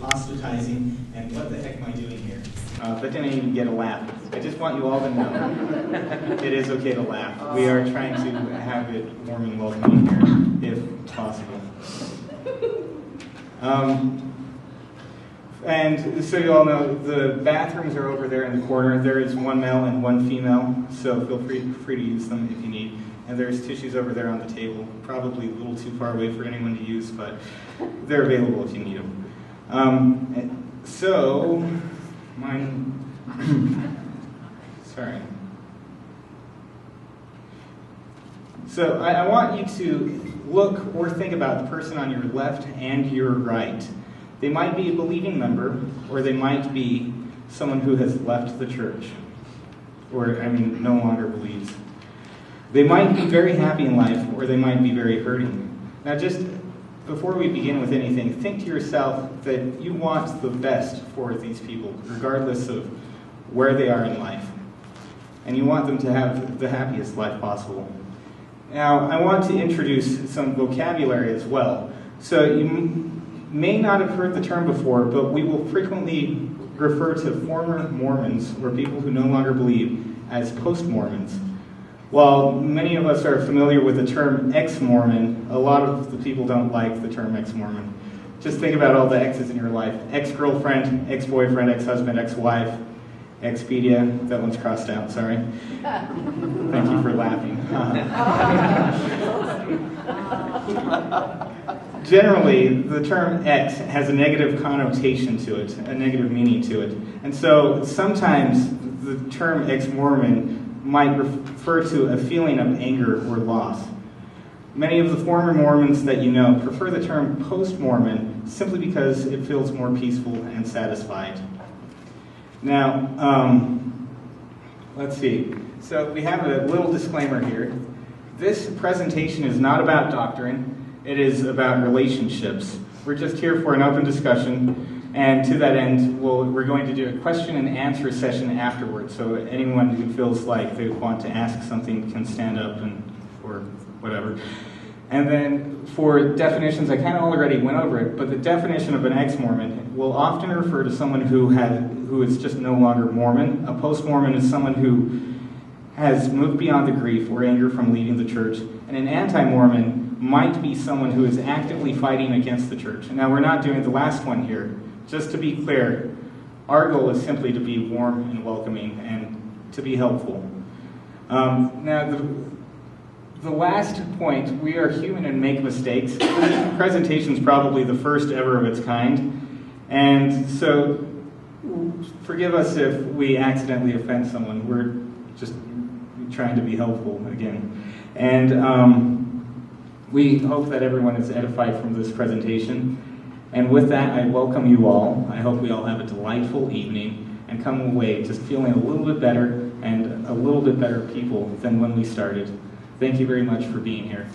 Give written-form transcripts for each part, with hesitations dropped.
apostatizing, and what the heck am I doing here? But then I even get a laugh. I just want you all to know it is okay to laugh. We are trying to have it warm and welcoming here, if possible. And so you all know, the bathrooms are over there in the corner. There is one male and one female, so feel free to use them if you need. And there's tissues over there on the table, probably a little too far away for anyone to use, but they're available if you need them. So, sorry. So I want you to look or think about the person on your left and your right. They might be a believing member, or they might be someone who has left the church, or, no longer believes. They might be very happy in life, or they might be very hurting. Now, just before we begin with anything, think to yourself that you want the best for these people, regardless of where they are in life. And you want them to have the happiest life possible. Now, I want to introduce some vocabulary as well. So you may not have heard the term before, but we will frequently refer to former Mormons, or people who no longer believe, as post-Mormons. While many of us are familiar with the term ex-Mormon, a lot of the people don't like the term ex-Mormon. Just think about all the exes in your life. Ex-girlfriend, ex-boyfriend, ex-husband, ex-wife, Expedia. That one's crossed out, sorry. Thank you for laughing. Generally, the term ex has a negative connotation to it, a negative meaning to it. And so sometimes the term ex-Mormon might refer to a feeling of anger or loss. Many of the former Mormons that you know prefer the term post-Mormon simply because it feels more peaceful and satisfied. Now, let's see. So we have a little disclaimer here. This presentation is not about doctrine. It is about relationships. We're just here for an open discussion, and to that end, we're going to do a question and answer session afterwards. So anyone who feels like they want to ask something can stand up or whatever. And then for definitions, I kind of already went over it, but the definition of an ex-Mormon will often refer to someone who is just no longer Mormon. A post-Mormon is someone who has moved beyond the grief or anger from leaving the church. And an anti-Mormon might be someone who is actively fighting against the church. Now, we're not doing the last one here. Just to be clear, our goal is simply to be warm and welcoming and to be helpful. Now, the last point, we are human and make mistakes. This presentation is probably the first ever of its kind. And so, forgive us if we accidentally offend someone. We're just trying to be helpful again. And we hope that everyone is edified from this presentation. And with that, I welcome you all. I hope we all have a delightful evening and come away just feeling a little bit better and a little bit better people than when we started. Thank you very much for being here.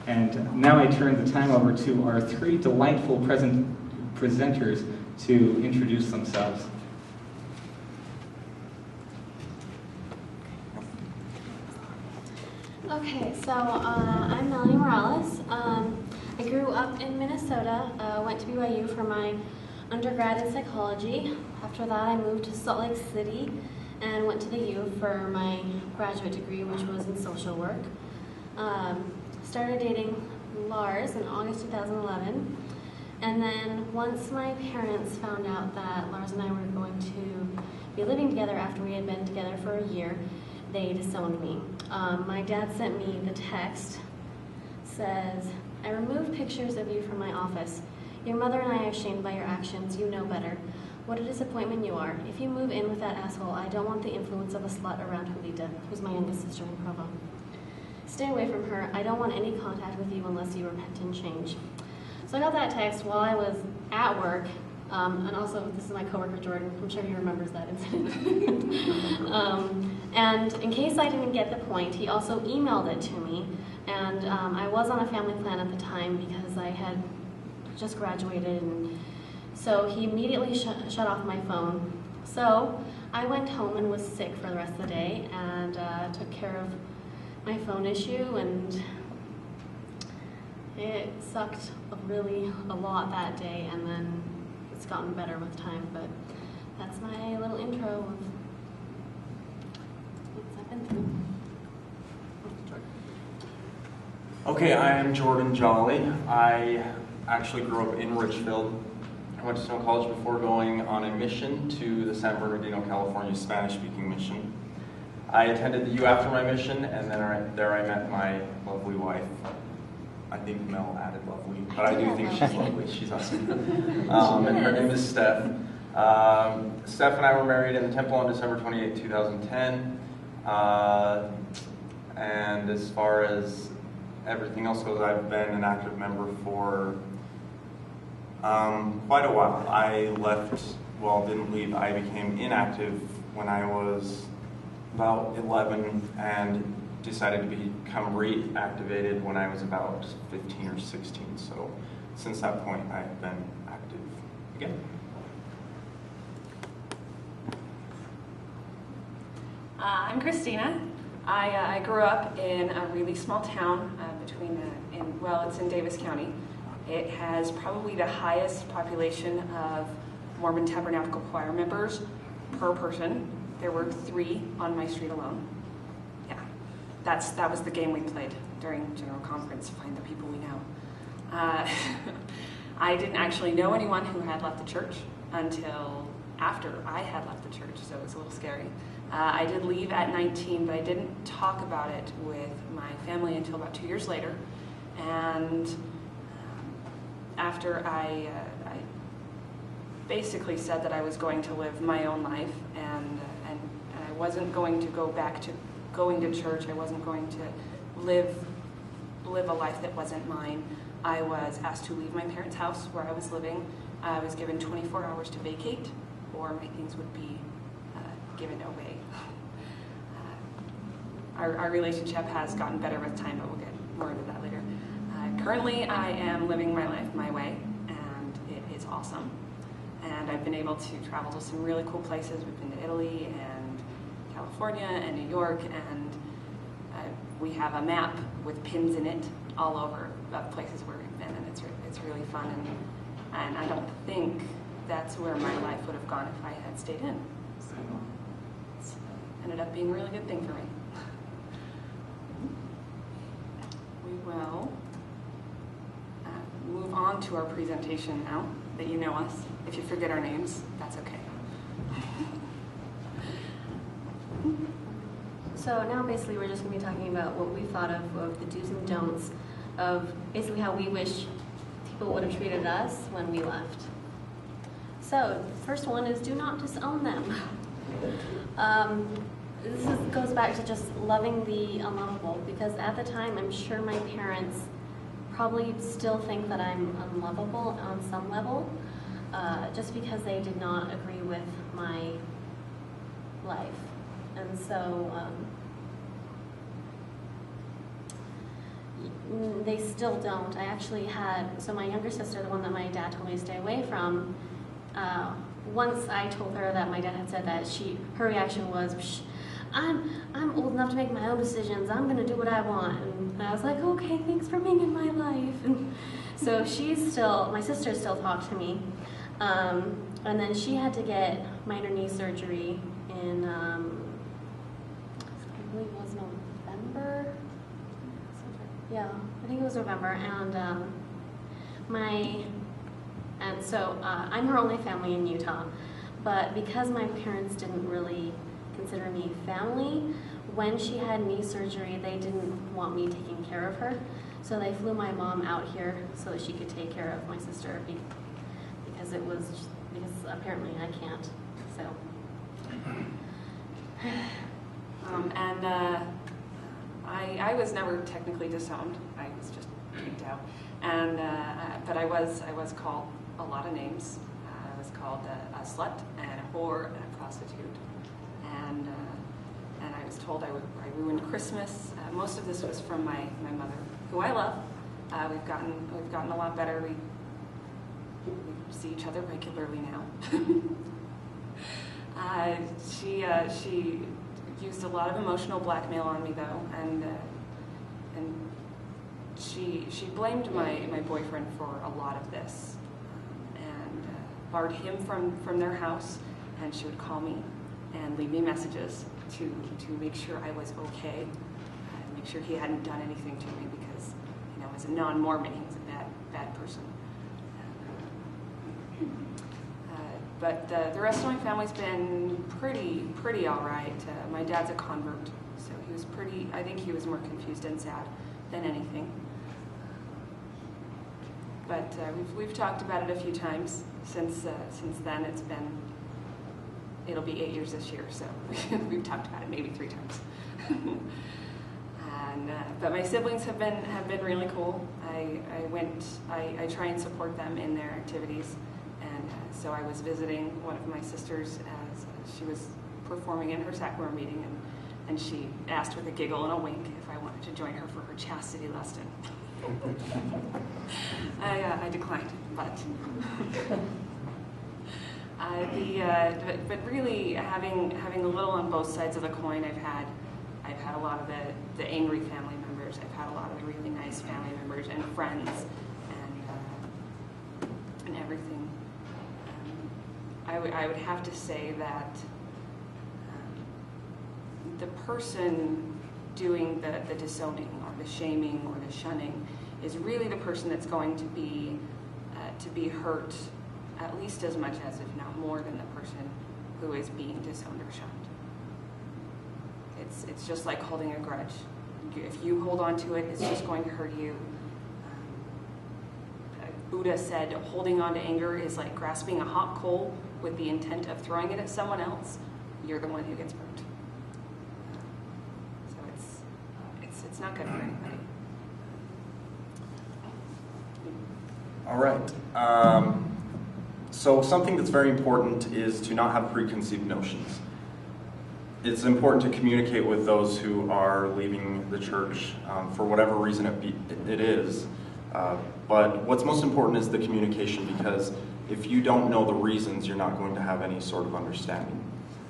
And now I turn the time over to our three delightful presenters to introduce themselves. Okay, so I'm Melanie Morales. I grew up in Minnesota, went to BYU for my undergrad in psychology. After that, I moved to Salt Lake City and went to the U for my graduate degree, which was in social work. Started dating Lars in August 2011. And then once my parents found out that Lars and I were going to be living together after we had been together for a year, they disowned me. My dad sent me the text, says, "I removed pictures of you from my office. Your mother and I are ashamed by your actions. You know better. What a disappointment you are. If you move in with that asshole, I don't want the influence of a slut around Julita," who's my youngest sister in Provo. "Stay away from her. I don't want any contact with you unless you repent and change." So I got that text while I was at work. And also, this is my coworker Jordan. I'm sure he remembers that incident. And in case I didn't get the point, he also emailed it to me. And I was on a family plan at the time because I had just graduated. And so he immediately shut off my phone. So I went home and was sick for the rest of the day and took care of my phone issue. And it sucked really a lot that day. And then it's gotten better with time, but that's my little intro of what I've been through. Okay, I am Jordan Jolley. I actually grew up in Richfield. I went to Stone College before going on a mission to the San Bernardino, California Spanish-speaking mission. I attended the U after my mission, and then there I met my lovely wife. I think Mel added lovely, but I do think she's lovely. She's awesome. And her name is Steph. Steph and I were married in the temple on December 28, 2010. And as far as everything else goes, I've been an active member for quite a while. I didn't leave. I became inactive when I was about 11 and decided to become reactivated when I was about 15 or 16. So since that point, I've been active again. I'm Christina. I grew up in a really small town it's in Davis County. It has probably the highest population of Mormon Tabernacle Choir members per person. There were 3 on my street alone. Yeah, that was the game we played during General Conference, find the people we know. I didn't actually know anyone who had left the church until after I had left the church, so it was a little scary. I did leave at 19, but I didn't talk about it with my family until about 2 years later. And after I basically said that I was going to live my own life, and I wasn't going to go back to going to church. I wasn't going to live a life that wasn't mine. I was asked to leave my parents' house where I was living. I was given 24 hours to vacate, or my things would be given away. Our relationship has gotten better with time, but we'll get more into that later. Currently, I am living my life my way, and it is awesome. And I've been able to travel to some really cool places. We've been to Italy and California and New York, and we have a map with pins in it all over of places where we've been, and it's really fun. And I don't think that's where my life would have gone if I had stayed in. So it's ended up being a really good thing for me. We will move on to our presentation now that you know us. If you forget our names, that's okay. So now basically we're just going to be talking about what we thought of the do's and don'ts of basically how we wish people would have treated us when we left. So the first one is do not disown them. Goes back to just loving the unlovable, because at the time I'm sure my parents probably still think that I'm unlovable on some level, just because they did not agree with my life. And so they still don't. I actually so my younger sister, the one that my dad told me to stay away from, once I told her that my dad had said that, her reaction was, Psh, I'm old enough to make my own decisions. I'm going to do what I want. And I was like, okay, thanks for being in my life. And so my sister still talks to me. And then she had to get minor knee surgery in, I believe it was November. Yeah, I think it was November. And so I'm her only family in Utah. But because my parents didn't really consider me family, when she had knee surgery, they didn't want me taking care of her. So they flew my mom out here so that she could take care of my sister because apparently I can't. So. I was never technically disowned. I was just kicked out. But I was called a lot of names. I was called a slut and a whore and a prostitute. And I was told I ruined Christmas. Most of this was from my mother, who I love. We've gotten a lot better. We see each other regularly now. She used a lot of emotional blackmail on me, though, and she blamed my boyfriend for a lot of this, barred him from their house, and she would call me and leave me messages to make sure I was okay, and make sure he hadn't done anything to me, because, you know, as a non-Mormon, he was a bad person. But the rest of my family's been pretty all right. My dad's a convert, so he was I think he was more confused and sad than anything. But we've talked about it a few times since then. It'll be 8 years this year, so we've talked about it maybe 3 times. But my siblings have been really cool. I try and support them in their activities, and so I was visiting one of my sisters as she was performing in her sacrament meeting, and she asked with a giggle and a wink if I wanted to join her for her chastity lesson. I declined, but but really having a little on both sides of the coin. I've had a lot of the angry family members. I've had a lot of the really nice family members and friends and everything. I would have to say that the person doing the disowning or the shaming or the shunning is really the person that's going to be hurt at least as much as, if not more, than the person who is being disowned or shunned. It's just like holding a grudge. If you hold on to it, it's just going to hurt you. Buddha said holding on to anger is like grasping a hot coal with the intent of throwing it at someone else. You're the one who gets burnt. So it's not good for anybody. All right. So something that's very important is to not have preconceived notions. It's important to communicate with those who are leaving the church for whatever reason it is. But what's most important is the communication, because if you don't know the reasons, you're not going to have any sort of understanding.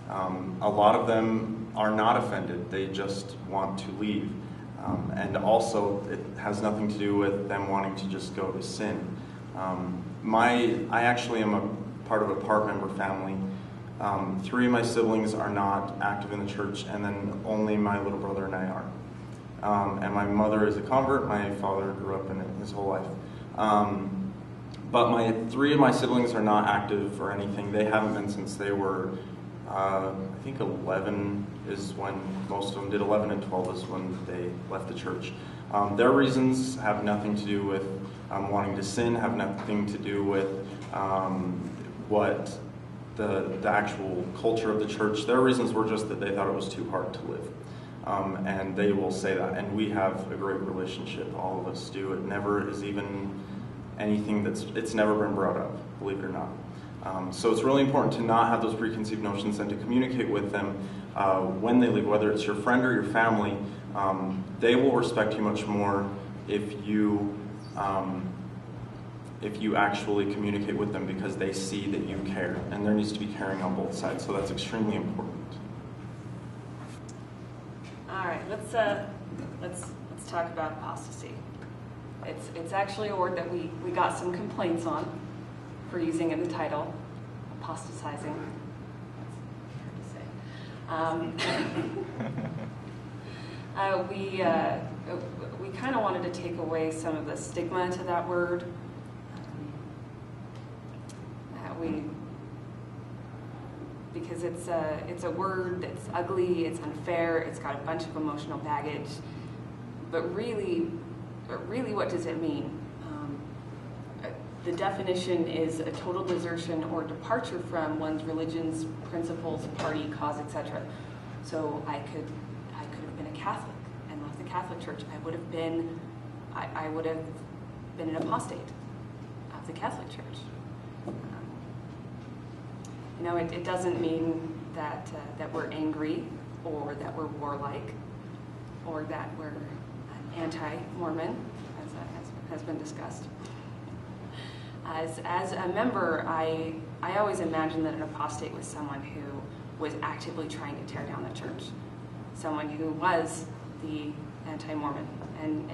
A lot of them are not offended. They just want to leave. And also, it has nothing to do with them wanting to just go to sin. I actually am a part of a part-member family. 3 of my siblings are not active in the church, and then only my little brother and I are. And my mother is a convert. My father grew up in it his whole life. But 3 of my siblings are not active or anything. They haven't been since they were, I think 11 is when most of them did. 11 and 12 is when they left the church. Their reasons have nothing to do with wanting to sin, have nothing to do with what the actual culture of the church. Their reasons were just that they thought it was too hard to live. And they will say that. And we have a great relationship. All of us do. It never is even anything it's never been brought up, believe it or not. So it's really important to not have those preconceived notions and to communicate with them when they leave, whether it's your friend or your family. They will respect you much more if you actually communicate with them, because they see that you care, and there needs to be caring on both sides. So that's extremely important. All right, let's talk about apostasy. It's actually a word that we got some complaints on for using in the title, apostatizing. That's hard to say. We kind of wanted to take away some of the stigma to that word. Because it's a word that's ugly, it's unfair, it's got a bunch of emotional baggage. But really, what does it mean? The definition is a total desertion or departure from one's religion's principles, party, cause, etc. So I could have been a Catholic and left the Catholic Church. I would have been an apostate of the Catholic Church. It doesn't mean that we're angry, or that we're warlike, or that we're anti-Mormon, as has been discussed. As a member, I always imagined that an apostate was someone who was actively trying to tear down the church, someone who was the anti-Mormon. And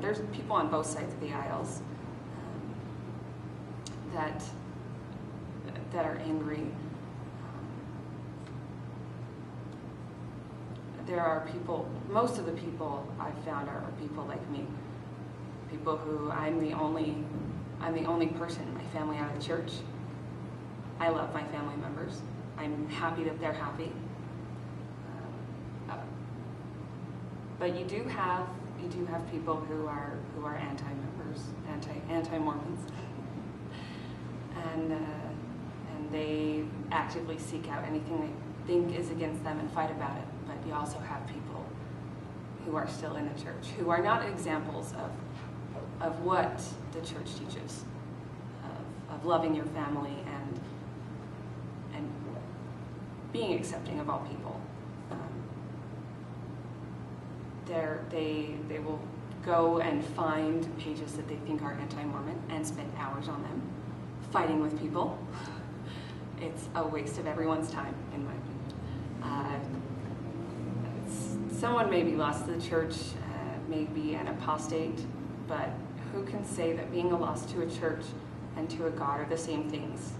there's people on both sides of the aisles that that are angry. There are people, most of the people I've found are people like me. People who I'm the only person in my family out of the church. I love my family members. I'm happy that they're happy. But you do have people who are anti-members, anti-Mormons, and they actively seek out anything they think is against them and fight about it. But you also have people who are still in the church, who are not examples of what the church teaches, of loving your family and being accepting of all people. They will go and find pages that they think are anti-Mormon and spend hours on them, fighting with people. It's a waste of everyone's time, in my opinion. Someone may be lost to the church, may be an apostate, but who can say that being lost to a church and to a God are the same things?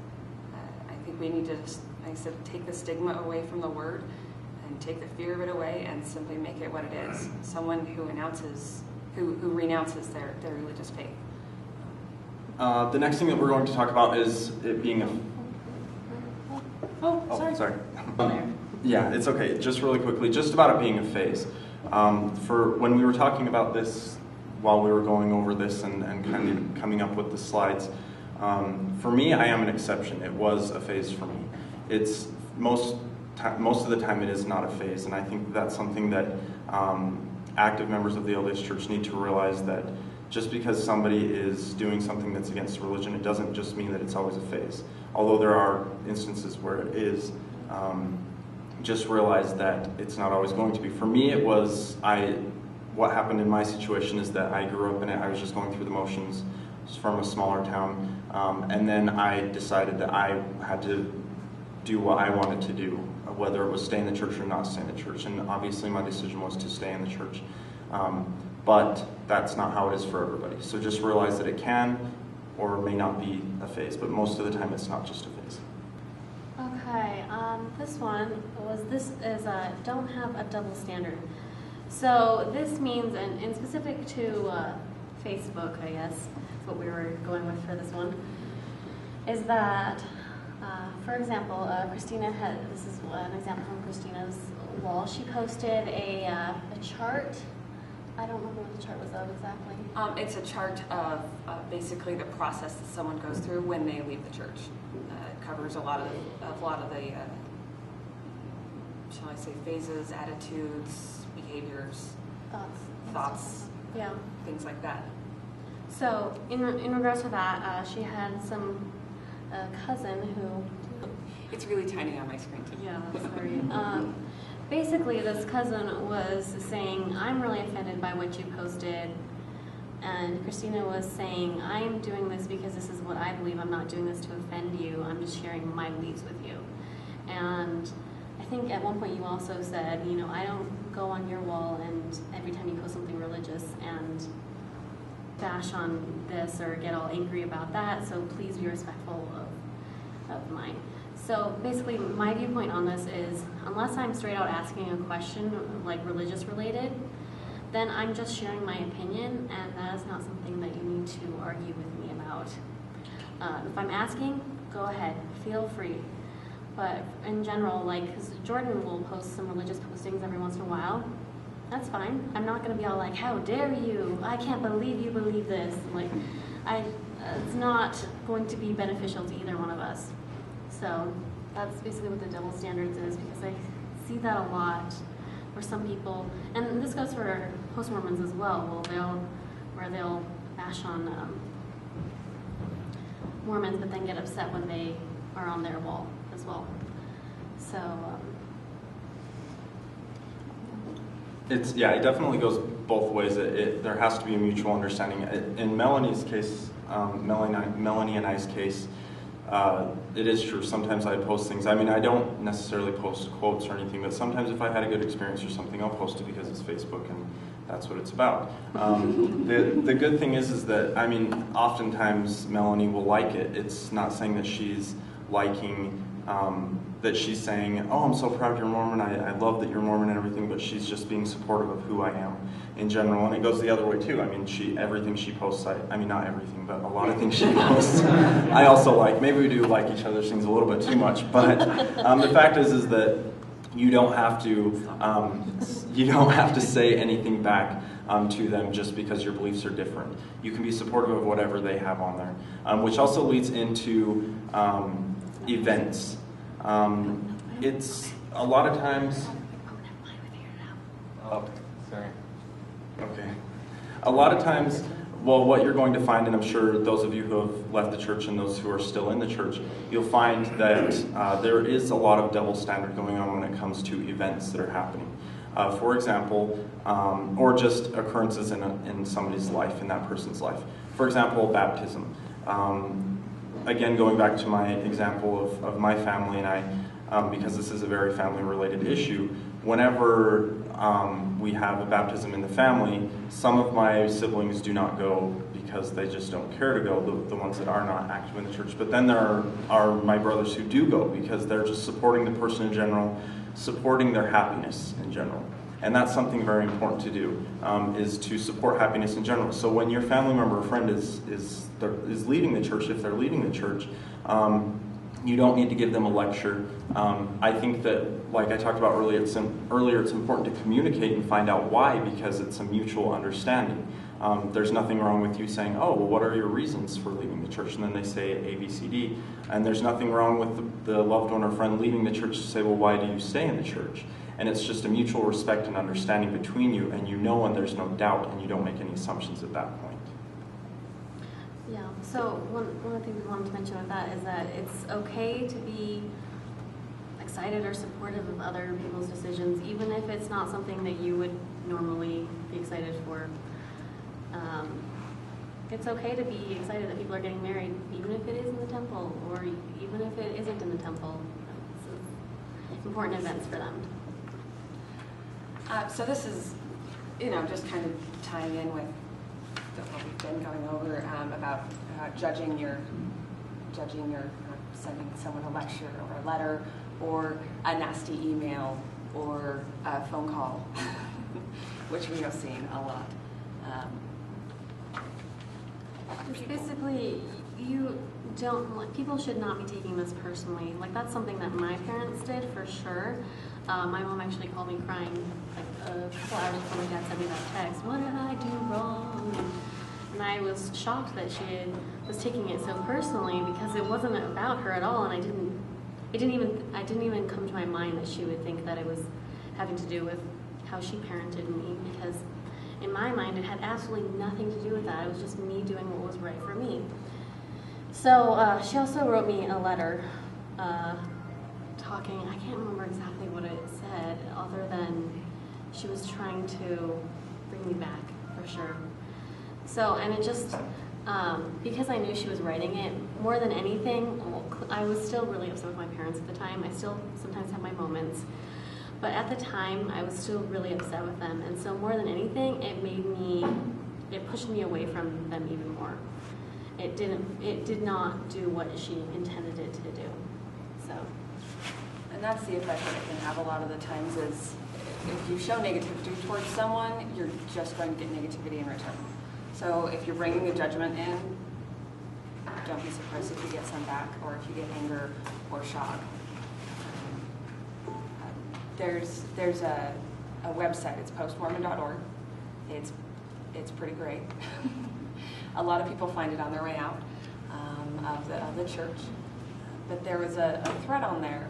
I think we need to, like I said, take the stigma away from the word and take the fear of it away and simply make it what it is. Someone who renounces their religious faith. The next thing that we're going to talk about is it being a... sorry. Yeah, it's okay. Just really quickly, just about it being a phase. For when we were talking about this, while we were going over this and kind of coming up with the slides, for me, I am an exception. It was a phase for me. It's most of the time it is not a phase, and I think that's something that active members of the LDS Church need to realize, that just because somebody is doing something that's against religion, it doesn't just mean that it's always a phase. Although there are instances where it is, just realize that it's not always going to be. For me, it was, what happened in my situation is that I grew up in it. I was just going through the motions. I was from a smaller town, and then I decided that I had to do what I wanted to do, whether it was stay in the church or not stay in the church. And obviously my decision was to stay in the church. But that's not how it is for everybody. So just realize that it can or may not be a phase, but most of the time it's not just a phase. Okay, this is don't have a double standard. So this means, and specific to Facebook, I guess, is what we were going with for this one, is that, for example, Christina this is an example from Christina's wall. She posted a chart. I don't remember what the chart was of exactly. It's a chart of basically the process that someone goes through when they leave the church. It covers a lot of the shall I say, phases, attitudes, behaviors, thoughts, yeah, things like that. So in regards to that, she had some cousin who. It's really tiny on my screen too. Yeah, sorry. Basically, this cousin was saying, I'm really offended by what you posted. And Christina was saying, I'm doing this because this is what I believe. I'm not doing this to offend you. I'm just sharing my beliefs with you. And I think at one point you also said, I don't go on your wall and every time you post something religious and bash on this or get all angry about that. So please be respectful of mine. So basically, my viewpoint on this is, unless I'm straight out asking a question, like religious related, then I'm just sharing my opinion, and that is not something that you need to argue with me about. If I'm asking, go ahead, feel free. But in general, because Jordan will post some religious postings every once in a while, that's fine. I'm not going to be all like, how dare you? I can't believe you believe this. It's not going to be beneficial to either one of us. So that's basically what the double standards is, because I see that a lot where some people, and this goes for post-Mormons as well, where they'll bash on Mormons, but then get upset when they are on their wall as well. So it definitely goes both ways. There has to be a mutual understanding. In Melanie's case, Melanie and I's case, it is true. Sometimes I post things. I mean, I don't necessarily post quotes or anything, but sometimes if I had a good experience or something, I'll post it because it's Facebook and that's what it's about. The good thing is that, I mean, oftentimes Melanie will like it. It's not saying that she's liking that she's saying, oh, I'm so proud you're Mormon, I love that you're Mormon and everything, but she's just being supportive of who I am in general. And it goes the other way too. I mean, everything she posts, I mean, not everything, but a lot of things she posts, I also like. Maybe we do like each other's things a little bit too much, but the fact is that you don't have to say anything back to them just because your beliefs are different. You can be supportive of whatever they have on there, which also leads into events. It's a lot of times. Oh, sorry. Okay. A lot of times, well, what you're going to find, and I'm sure those of you who have left the church and those who are still in the church, you'll find that there is a lot of double standard going on when it comes to events that are happening. For example, or just occurrences in somebody's life, in that person's life. For example, baptism. Again, going back to my example of my family and I, because this is a very family-related issue, whenever we have a baptism in the family, some of my siblings do not go because they just don't care to go, the ones that are not active in the church. But then there are my brothers who do go because they're just supporting the person in general, supporting their happiness in general. And that's something very important to do, is to support happiness in general. So when your family member or friend is leaving the church, if they're leaving the church, you don't need to give them a lecture. I think that, like I talked about earlier, it's important to communicate and find out why, because it's a mutual understanding. There's nothing wrong with you saying, oh, well, what are your reasons for leaving the church? And then they say A, B, C, D. And there's nothing wrong with the loved one or friend leaving the church to say, well, why do you stay in the church? And it's just a mutual respect and understanding between you, and you know when there's no doubt, and you don't make any assumptions at that point. Yeah, so one of the things we wanted to mention with that is that it's okay to be excited or supportive of other people's decisions, even if it's not something that you would normally be excited for. It's okay to be excited that people are getting married, even if it is in the temple, or even if it isn't in the temple. It's important events for them. So this is, just kind of tying in with what we've been going over about judging your sending someone a lecture or a letter or a nasty email or a phone call, which we have seen a lot. Basically, people should not be taking this personally. Like, that's something that my parents did for sure. My mom actually called me crying like a couple hours before my dad sent me that text. What did I do wrong? And I was shocked that she was taking it so personally, because it wasn't about her at all, and I didn't even come to my mind that she would think that it was having to do with how she parented me, because in my mind it had absolutely nothing to do with that. It was just me doing what was right for me. So she also wrote me a letter talking, I can't remember exactly what it said, other than she was trying to bring me back, for sure. So, and it just, because I knew she was writing it, more than anything, I was still really upset with my parents at the time. I still sometimes have my moments. But at the time, I was still really upset with them. And so more than anything, it pushed me away from them even more. It did not do what she intended it to do. So. And that's the effect that it can have a lot of the times is if you show negativity towards someone, you're just going to get negativity in return. So if you're bringing a judgment in, don't be surprised if you get some back, or if you get anger or shock. There's a website, it's postmormon.org. It's pretty great. A lot of people find it on their way out of the church. But there was a thread on there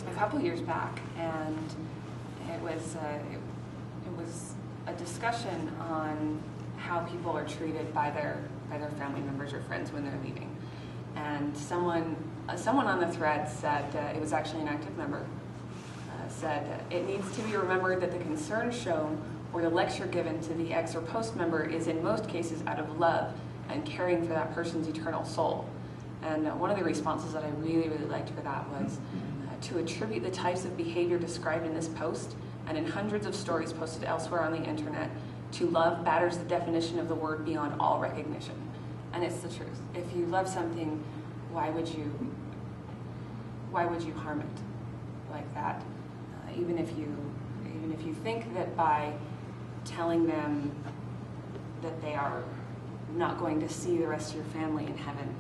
a couple years back, and it was a discussion on how people are treated by their family members or friends when they're leaving. And someone on the thread said, it was actually an active member, said, it needs to be remembered that the concern shown or the lecture given to the ex or post member is in most cases out of love and caring for that person's eternal soul. And one of the responses that I really, really liked for that was to attribute the types of behavior described in this post and in hundreds of stories posted elsewhere on the internet to love batters the definition of the word beyond all recognition. And it's the truth. If you love something, why would you harm it like that? Even if you think that by telling them that they are not going to see the rest of your family in heaven,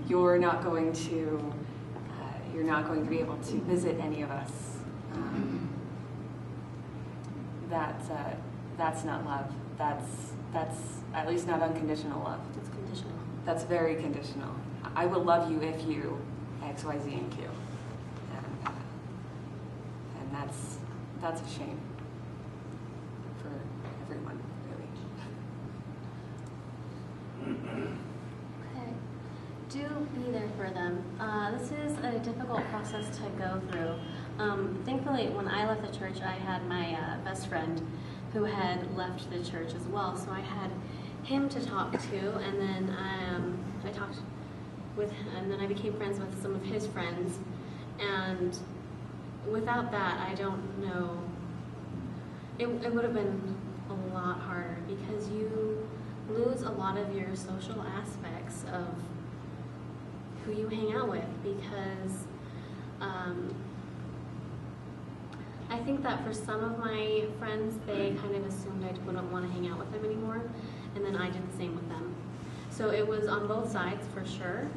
you're not going to be able to visit any of us. That's not love. That's at least not unconditional love. It's conditional. That's very conditional. I will love you if you X, Y, Z, and Q. And that's a shame for everyone, really. Okay. Do be there for them. This is a difficult process to go through. Thankfully, when I left the church, I had my best friend who had left the church as well, so I had him to talk to, and then I talked with him, and then I became friends with some of his friends, and without that, I don't know, it would have been a lot harder, because you lose a lot of your social aspects of who you hang out with, because I think that for some of my friends, they kind of assumed I wouldn't want to hang out with them anymore, and then I did the same with them. So it was on both sides for sure,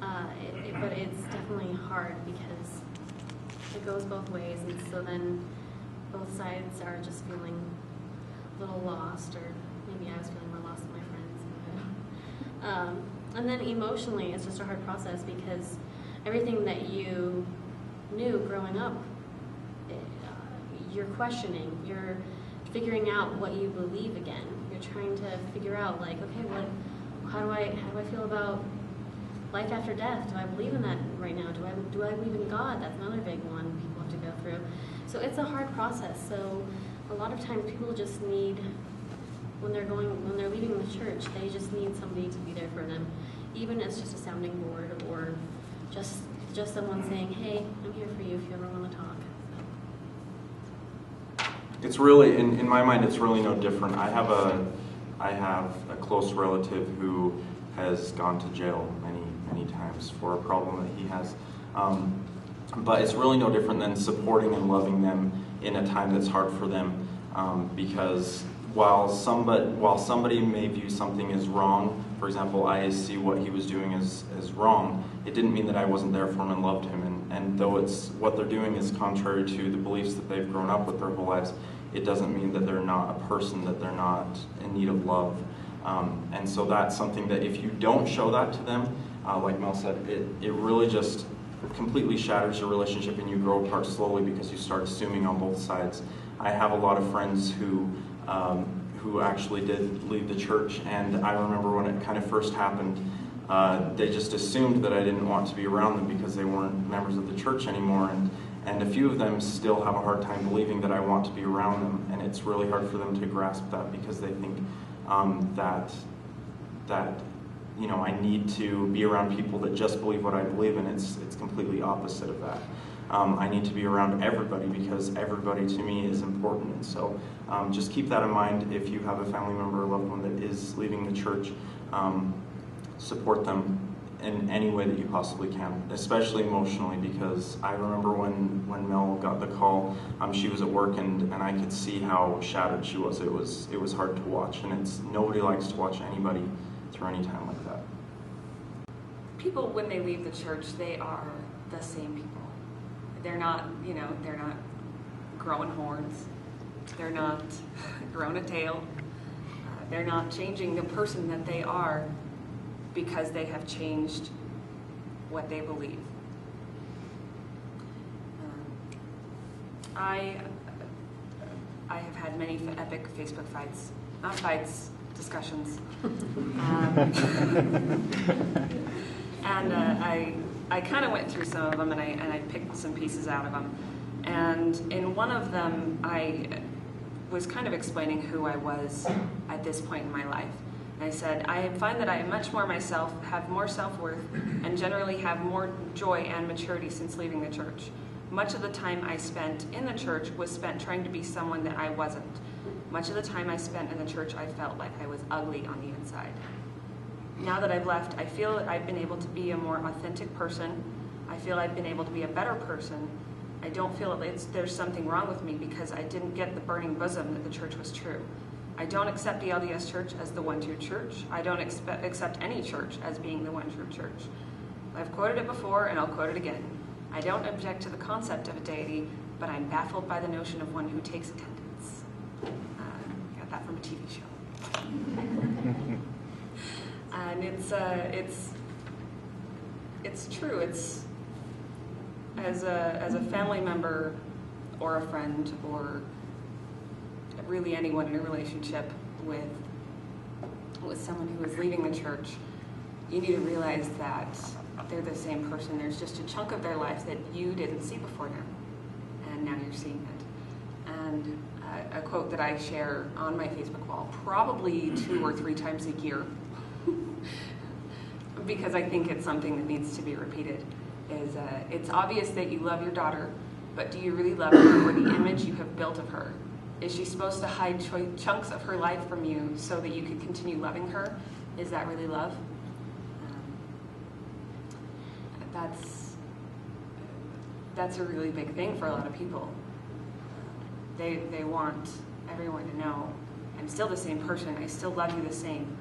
but it's definitely hard because it goes both ways, and so then both sides are just feeling a little lost, or maybe I was feeling more lost than my friends. And then emotionally, it's just a hard process because everything that you knew growing up, you're questioning, you're figuring out what you believe again. You're trying to figure out, like, okay, how do I feel about life after death? Do I believe in that right now? Do I believe in God? That's another big one people have to go through. So it's a hard process. So a lot of times people just need, when they're leaving the church, they just need somebody to be there for them, even if it's just a sounding board or just someone saying, hey, I'm here for you if you ever want to talk. It's really, in my mind, it's really no different. I have a close relative who has gone to jail many times for a problem that he has. But it's really no different than supporting and loving them in a time that's hard for them. Because while somebody may view something as wrong, for example, I see what he was doing as wrong, it didn't mean that I wasn't there for him and loved him. And though what they're doing is contrary to the beliefs that they've grown up with their whole lives, it doesn't mean that they're not a person, that they're not in need of love. And so that's something that if you don't show that to them, like Mel said, it really just completely shatters your relationship, and you grow apart slowly because you start assuming on both sides. I have a lot of friends who actually did leave the church, and I remember when it kind of first happened, they just assumed that I didn't want to be around them because they weren't members of the church anymore, and a few of them still have a hard time believing that I want to be around them, and it's really hard for them to grasp that because they think that I need to be around people that just believe what I believe, and it's completely opposite of that. I need to be around everybody because everybody to me is important, and so just keep that in mind. If you have a family member or loved one that is leaving the church, support them in any way that you possibly can, especially emotionally, because I remember when Mel got the call, she was at work and I could see how shattered she was. It was hard to watch, and nobody likes to watch anybody through any time like that. People, when they leave the church, they are the same people. They're not growing horns. They're not growing a tail. They're not changing the person that they are because they have changed what they believe. I have had many epic Facebook fights, not fights, discussions. And I kind of went through some of them, and I picked some pieces out of them. And in one of them, I was kind of explaining who I was at this point in my life. And I said, I find that I am much more myself, have more self-worth, and generally have more joy and maturity since leaving the church. Much of the time I spent in the church was spent trying to be someone that I wasn't. Much of the time I spent in the church, I felt like I was ugly on the inside. Now that I've left, I feel I've been able to be a more authentic person. I feel I've been able to be a better person. I don't feel there's something wrong with me because I didn't get the burning bosom that the church was true. I don't accept the LDS church as the one true church. I don't accept any church as being the one true church. I've quoted it before and I'll quote it again. I don't object to the concept of a deity, but I'm baffled by the notion of one who takes attendance. Got that from a TV show. And it's true. It's as a family member or a friend or really anyone in a relationship with someone who is leaving the church, you need to realize that they're the same person. There's just a chunk of their life that you didn't see before now, and now you're seeing it. And a quote that I share on my Facebook wall probably 2 or 3 times a year, because I think it's something that needs to be repeated, is it's obvious that you love your daughter, but do you really love her for the image you have built of her? Is she supposed to hide chunks of her life from you so that you can continue loving her? Is that really love? That's a really big thing for a lot of people. They want everyone to know, I'm still the same person, I still love you the same.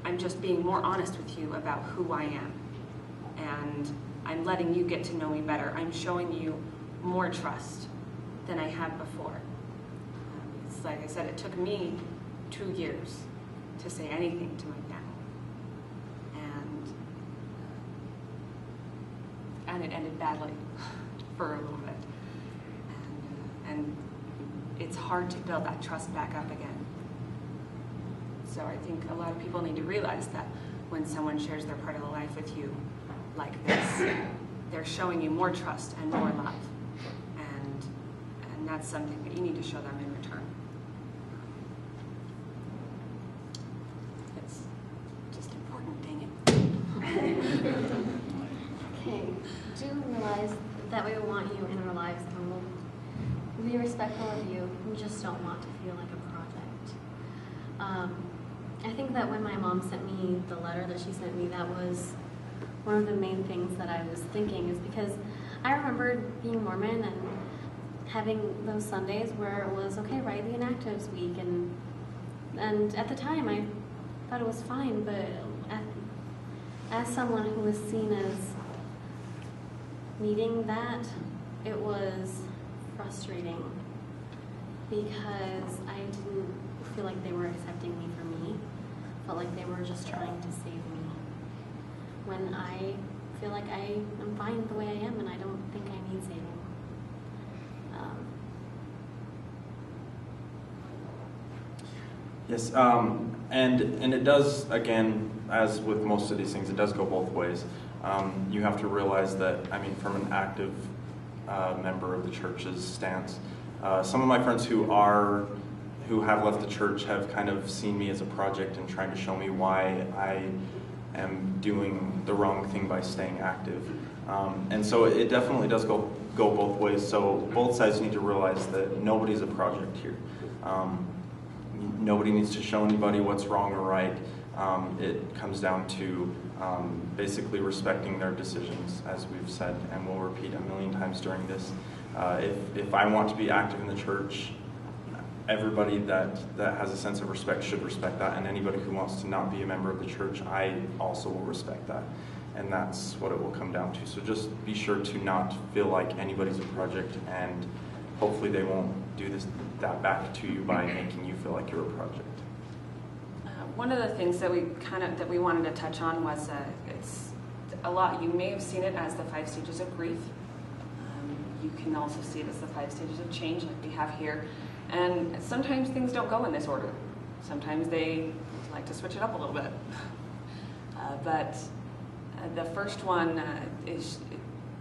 I'm just being more honest with you about who I am. And I'm letting you get to know me better. I'm showing you more trust than I had before. It's like I said, it took me 2 years to say anything to my dad. And it ended badly for a little bit. And it's hard to build that trust back up again. So I think a lot of people need to realize that when someone shares their part of the life with you like this, they're showing you more trust and more love. And that's something that you need to show them in return. It's just important, dang it. Okay, do realize that we want you in our lives and we'll be respectful of you. We just don't want to feel like a project. I think that when my mom sent me the letter that she sent me, that was one of the main things that I was thinking, is because I remembered being Mormon and having those Sundays where it was, okay, write the inactives week, and at the time I thought it was fine, but as someone who was seen as needing that, it was frustrating because I didn't feel like they were accepting me for me. Felt like they were just trying to save me. When I feel like I am fine the way I am and I don't think I need saving. Yes, and it does, again, as with most of these things, it does go both ways. You have to realize that, I mean, from an active member of the church's stance, some of my friends who have left the church have kind of seen me as a project and trying to show me why I am doing the wrong thing by staying active. And so it definitely does go both ways. So both sides need to realize that nobody's a project here. Nobody needs to show anybody what's wrong or right. It comes down to basically respecting their decisions, as we've said, and we'll repeat a million times during this. If I want to be active in the church, everybody that has a sense of respect should respect that, and anybody who wants to not be a member of the church, I also will respect that. And that's what it will come down to. So just be sure to not feel like anybody's a project, and hopefully they won't do that back to you by making you feel like you're a project. One of the things that we wanted to touch on was it's a lot. You may have seen it as the 5 stages of grief. You can also see it as the 5 stages of change, like we have here. And sometimes things don't go in this order. Sometimes they like to switch it up a little bit. But the first one is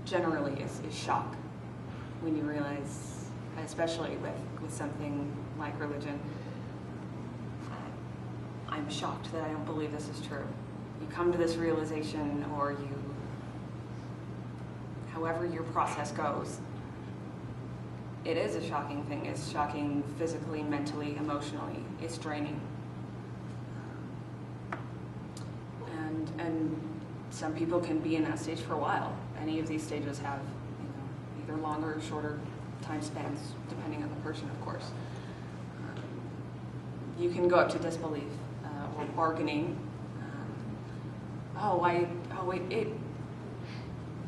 generally shock, when you realize, especially with something like religion, I'm shocked that I don't believe this is true. You come to this realization, or however your process goes, it is a shocking thing. It's shocking physically, mentally, emotionally. It's draining. and some people can be in that stage for a while. Any of these stages have, either longer or shorter time spans, depending on the person, of course. You can go up to disbelief or bargaining.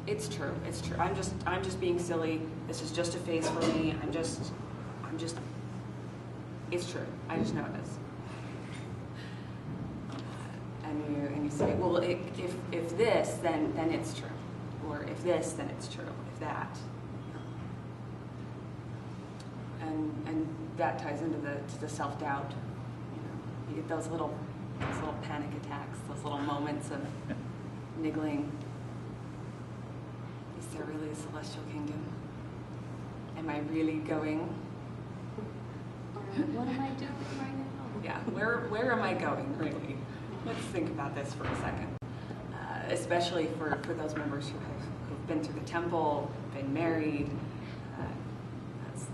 It's true. It's true. I'm just being silly. This is just a phase for me. It's true. I just know it is. And you say, well, if this, then it's true, or if this, then it's true. If that, and that ties into the self-doubt. You get those little panic attacks, those little moments of niggling. Is there really a celestial kingdom? Am I really going? What am I doing right now? Yeah, where am I going, really? Let's think about this for a second. Especially for those members who've been through the temple, been married.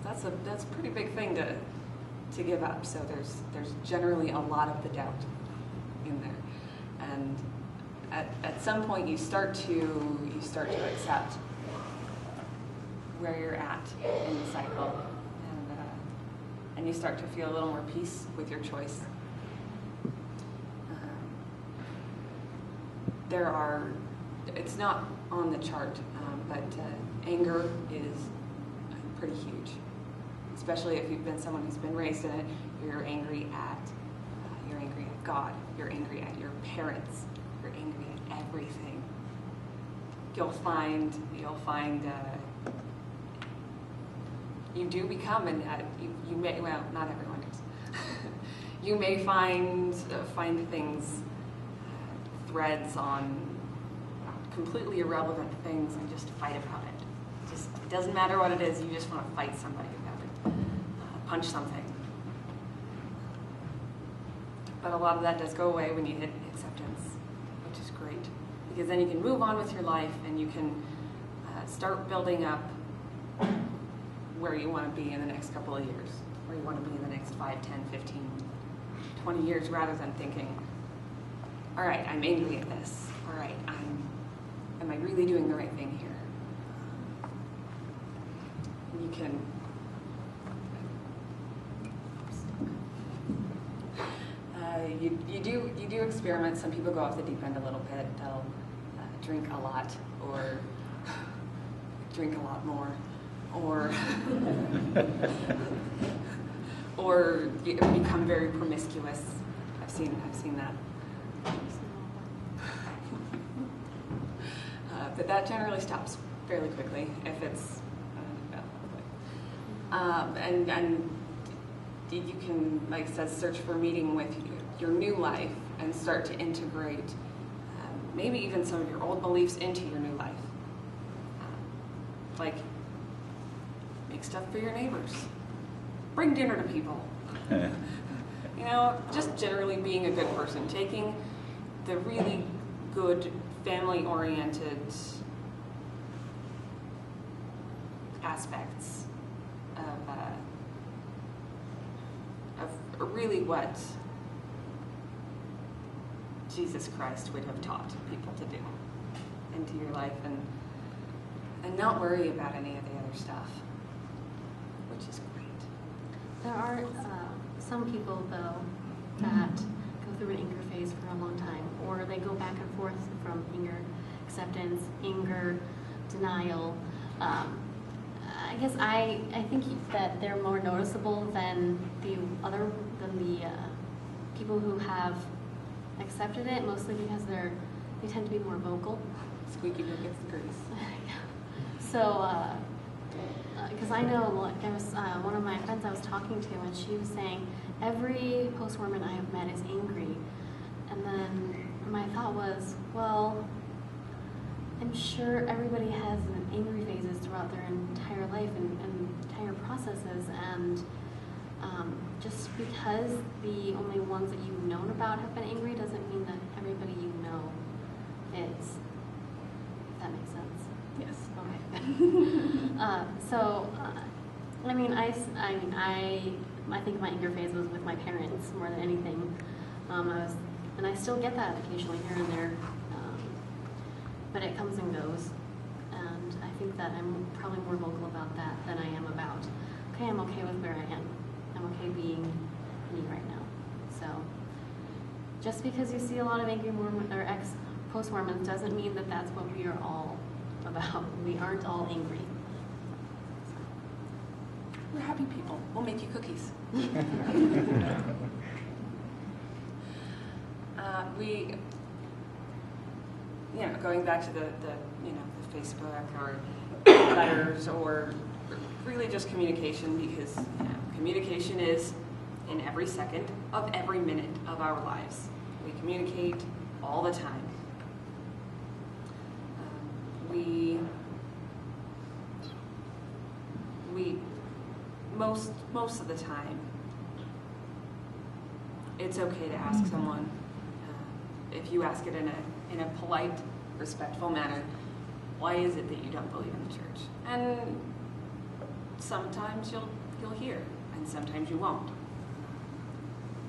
That's a pretty big thing to give up. So there's generally a lot of the doubt in there. And at some point you start to accept where you're at in the cycle, and you start to feel a little more peace with your choice. It's not on the chart, but anger is pretty huge, especially if you've been someone who's been raised in it. You're angry at God. You're angry at your parents. You're angry at everything. You'll find you do become, and you may, well, not everyone does. You may find things, threads on completely irrelevant things, and just fight about it. It doesn't matter what it is, you just want to fight somebody about it. Punch something. But a lot of that does go away when you hit acceptance, which is great. Because then you can move on with your life, and you can start building up where you want to be in the next couple of years, where you want to be in the next 5, 10, 15, 20 years, rather than thinking, all right, I'm angry at this. All right, am I really doing the right thing here? You can you do experiments. Some people go off the deep end a little bit. They'll drink a lot, or drink a lot more, or become very promiscuous. I've seen that. But that generally stops fairly quickly if it's and you can, like it says, search for meaning with your new life and start to integrate maybe even some of your old beliefs into your new life. Like, make stuff for your neighbors, bring dinner to people. Just generally being a good person, taking the really good family-oriented aspects of really what Jesus Christ would have taught people to do into your life, and not worry about any of the other stuff, which is great. There are some people, though, that go through an anger phase for a long time, or they go back and forth from anger acceptance, anger, denial. I guess I think that they're more noticeable than the people who have accepted it, mostly because they tend to be more vocal. Squeaky wheel gets the grease. So, because I know, there was one of my friends I was talking to, and she was saying, every post-Mormon I have met is angry. And then my thought was, well, I'm sure everybody has angry phases throughout their entire life and entire processes, and just because the only ones that you've known about have been angry doesn't mean that everybody you know is. If that makes sense. Yes. Okay. I think my anger phase was with my parents more than anything. And I still get that occasionally here and there. but it comes and goes. And I think that I'm probably more vocal about that than I am about, okay, I'm okay with where I am. I'm okay being me right now. So just because you see a lot of angry Mormon or post-Mormons doesn't mean that that's what we are all about. We aren't all angry. We're happy people. We'll make you cookies. Going back to the Facebook or letters or really just communication, because communication is in every second of every minute of our lives. We communicate all the time. Most of the time, it's okay to ask someone, if you ask it in a polite, respectful manner, why is it that you don't believe in the church? And sometimes you'll hear, and sometimes you won't.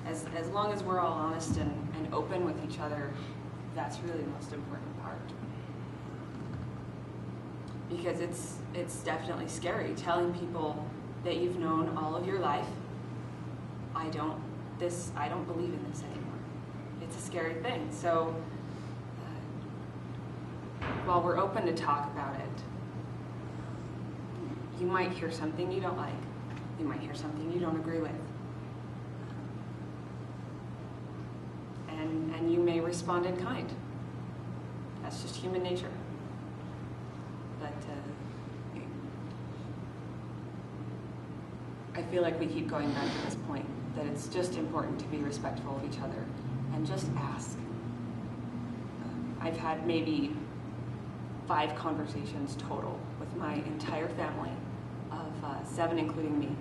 As long as we're all honest and open with each other, that's really the most important part. Because it's definitely scary telling people that you've known all of your life, I don't believe in this anymore. It's a scary thing. So while we're open to talk about it, you might hear something you don't like. You might hear something you don't agree with. And you may respond in kind. That's just human nature. But I feel like we keep going back to this point, that it's just important to be respectful of each other and just ask. I've had maybe 5 conversations total with my entire family of 7, including me,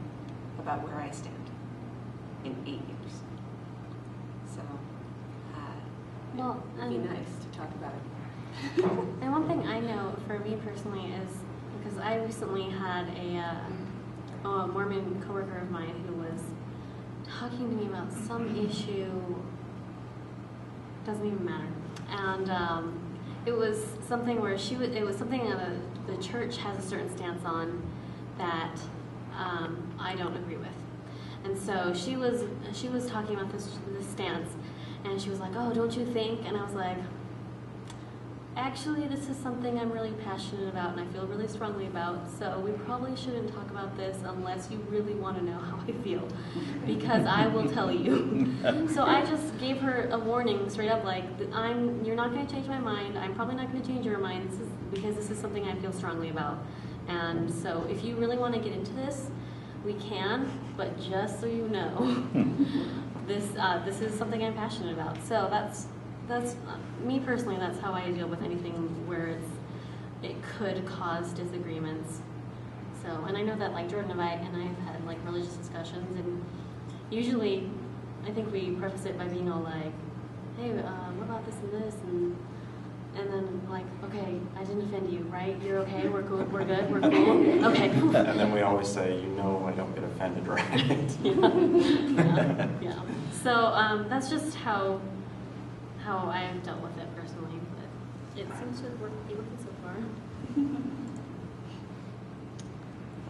about where I stand in 8 years. So it'd be nice to talk about it. And one thing I know for me personally is, because I recently had a Mormon coworker of mine who was talking to me about some issue, doesn't even matter, and it was something where it was something that the church has a certain stance on that I don't agree with, and so she was talking about this stance, and she was like, oh, don't you think? And I was like, actually, this is something I'm really passionate about and I feel really strongly about, so we probably shouldn't talk about this unless you really want to know how I feel, because I will tell you. So I just gave her a warning straight up, like, you're not going to change my mind, I'm probably not going to change your mind, because this is something I feel strongly about. And so if you really want to get into this, we can, but just so you know, this is something I'm passionate about. So that's me personally. That's how I deal with anything where it could cause disagreements. So, and I know that like Jordan and I have had like religious discussions, and usually I think we preface it by being all like, hey, what about this and this, and then like, okay, I didn't offend you, right? You're okay, we're good, we're cool, okay. And then we always say, I don't get offended, right? Yeah. So that's just how I've dealt with it personally, but it seems to be working so far.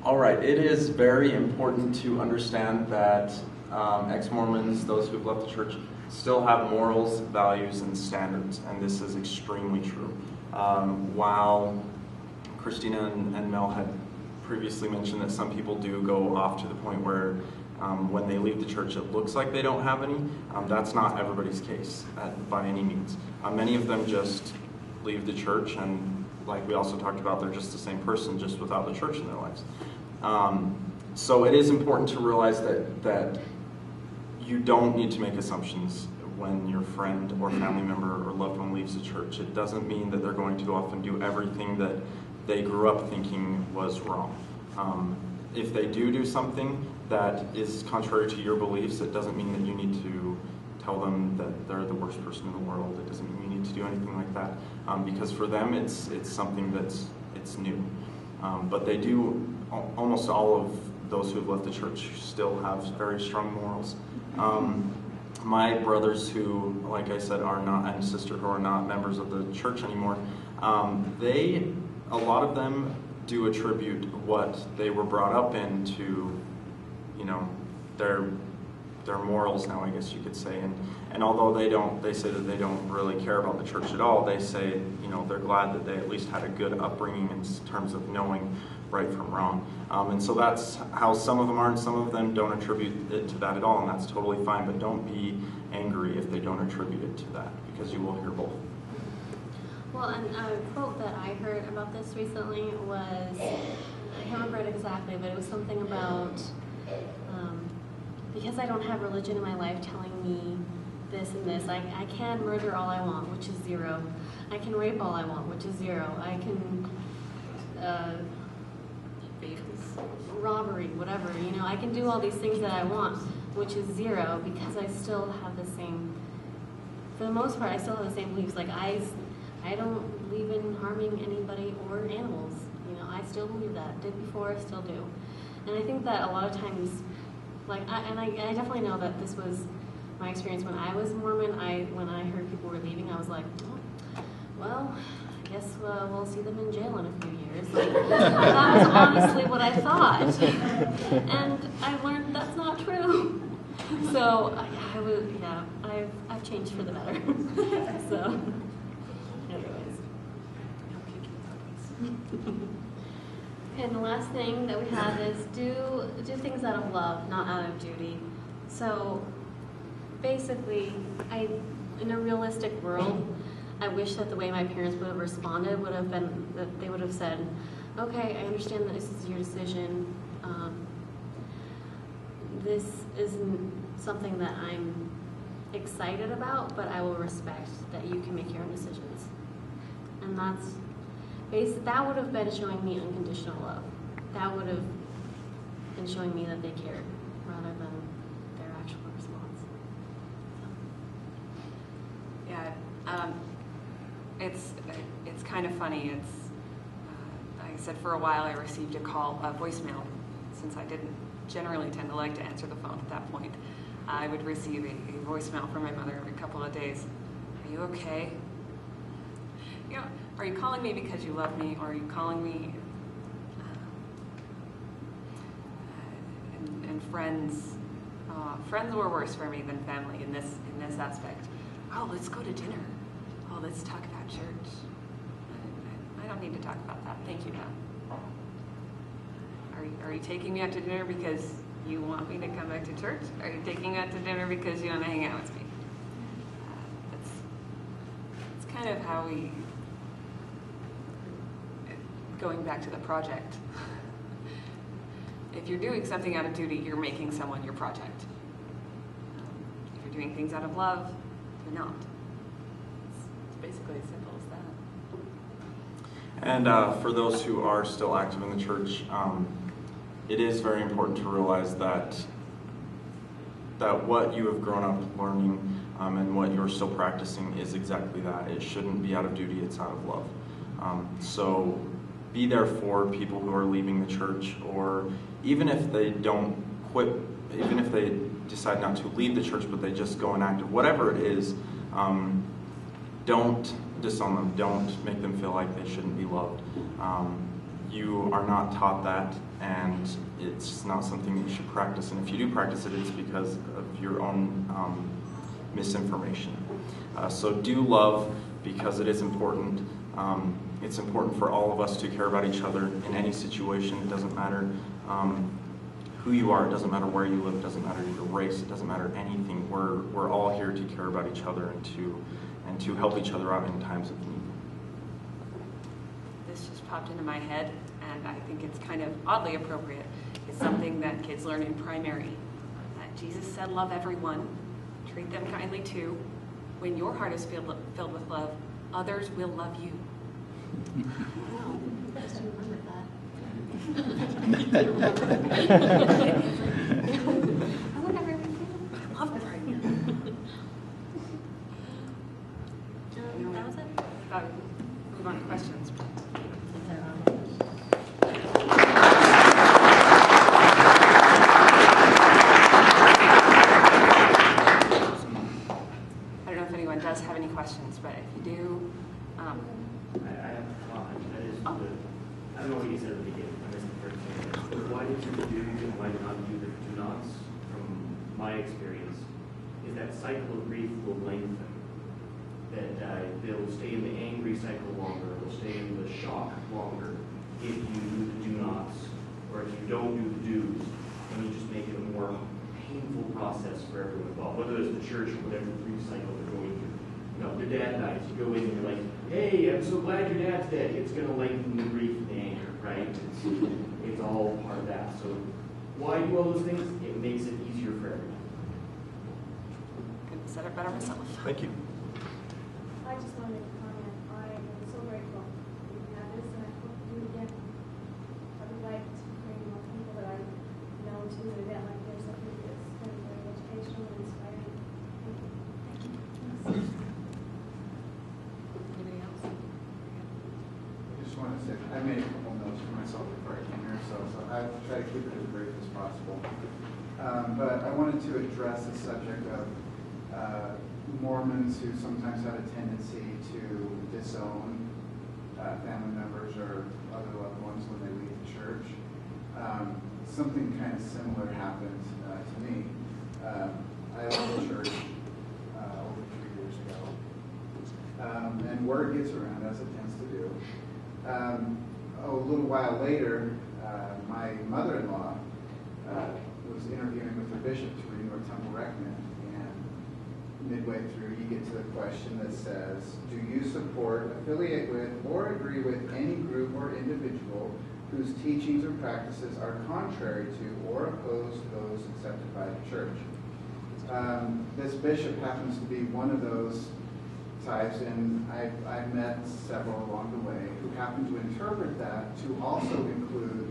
All right, it is very important to understand that ex-Mormons, those who've left the church, still have morals, values, and standards, and this is extremely true. While Christina and Mel had previously mentioned that some people do go off to the point where when they leave the church it looks like they don't have any, that's not everybody's case by any means. Many of them just leave the church, and like we also talked about, they're just the same person, just without the church in their lives. So it is important to realize that you don't need to make assumptions when your friend or family member or loved one leaves the church. It doesn't mean that they're going to go off and do everything that they grew up thinking was wrong. If they do something that is contrary to your beliefs, it doesn't mean that you need to tell them that they're the worst person in the world. It doesn't mean you need to do anything like that, because for them it's something it's new. But they do, almost all of those who have left the church still have very strong morals. My brothers who, like I said, are not, and sister who are not members of the church anymore, A lot of them do attribute what they were brought up in to, their morals now, I guess you could say. And although they say that they don't really care about the church at all, they say, they're glad that they at least had a good upbringing in terms of knowing right from wrong. And so that's how some of them are, and some of them don't attribute it to that at all, and that's totally fine, but don't be angry if they don't attribute it to that, because you will hear both. Well, and a quote that I heard about this recently was, I can't remember it exactly, but it was something about, because I don't have religion in my life telling me this and this, I can murder all I want, which is 0. I can rape all I want, which is 0. I can, robbery, whatever, I can do all these things that I want, which is 0, because I still have the same, for the most part, I still have the same beliefs. Like, I don't believe in harming anybody or animals. I still believe that. Did before, still do. And I think that a lot of times, I definitely know that this was my experience when I was Mormon. When I heard people were leaving, I was like, oh, well, I guess we'll see them in jail in a few years. That was honestly what I thought. And I learned that's not true. So, I've changed for the better. So. Anyways. And the last thing that we have is do things out of love, not out of duty. So basically, in a realistic world, I wish that the way my parents would have responded would have been that they would have said, okay, I understand that this is your decision. This isn't something that I'm excited about, but I will respect that you can make your own decisions. And that would have been showing me unconditional love. That would have been showing me that they cared rather than their actual response. Yeah, it's kind of funny. Like I said, for a while I received a voicemail, since I didn't generally tend to like to answer the phone at that point. I would receive a voicemail from my mother every couple of days. Are you okay? Are you calling me because you love me, or are you calling me? And friends were worse for me than family in this aspect. Oh, let's go to dinner. Oh, let's talk about church. I don't need to talk about that. Thank you, Mom. Are you taking me out to dinner because you want me to come back to church? Are you taking me out to dinner because you want to hang out with me? It's kind of how we. Going back to the project. If you're doing something out of duty, you're making someone your project. If you're doing things out of love, you're not. It's basically as simple as that. And for those who are still active in the church, it is very important to realize that what you have grown up learning and what you're still practicing is exactly that. It shouldn't be out of duty, it's out of love. So be there for people who are leaving the church, or even if they don't quit, even if they decide not to leave the church, but they just go inactive, whatever it is, don't disown them. Don't make them feel like they shouldn't be loved. You are not taught that, and it's not something that you should practice. And if you do practice it, it's because of your own misinformation. So do love, because it is important. It's important for all of us to care about each other in any situation. It doesn't matter who you are. It doesn't matter where you live. It doesn't matter your race. It doesn't matter anything. We're all here to care about each other and to help each other out in times of need. This just popped into my head, and I think it's kind of oddly appropriate. It's something that kids learn in primary. Jesus said, love everyone. Treat them kindly too. When your heart is filled with love, others will love you. Wow, I just remember that. I love everyone. I love everyone. That was it? Move on to questions. I don't know if anyone does have any questions, but if you do, I have Oh. I don't know what you said at the beginning. I missed the first thing. But why did you do and why not do the do nots? From my experience, is that cycle of grief will lengthen. That they'll stay in the angry cycle longer. They'll stay in the shock longer if you do the do nots, or if you don't do the do's, and you just make it a more painful process for everyone involved. Whether it's the church or whatever grief cycle they're going through. You know, their dad dies. You go in and you're like, hey, I'm so glad your dad's dead. It's going to lengthen the grief and the anger, right? It's all part of that. So why do all those things? It makes it easier for everyone. Couldn't said it better myself. Thank you. I just wanted to comment. I am so grateful we have this, and I hope to do it again. I would like to bring more people that I know to an event like this. I think it's going to be very educational and inspiring. Thank you. Anybody else? I just want to say, I made a couple notes for myself before I came here, so I try to keep it as brief as possible. But I wanted to address the subject of Mormons who sometimes have a tendency to disown family members or other loved ones when they leave the church. Something kind of similar happened to me. I left the church over 3 years ago. And word gets around, as it tends to do. A little while later, my mother-in-law was interviewing with her bishop to renew her temple recommend. And midway through, you get to the question that says, do you support, affiliate with, or agree with any group or individual whose teachings or practices are contrary to or opposed to those accepted by the church? This bishop happens to be one of those types, and I've met several along the way who happen to interpret that to also include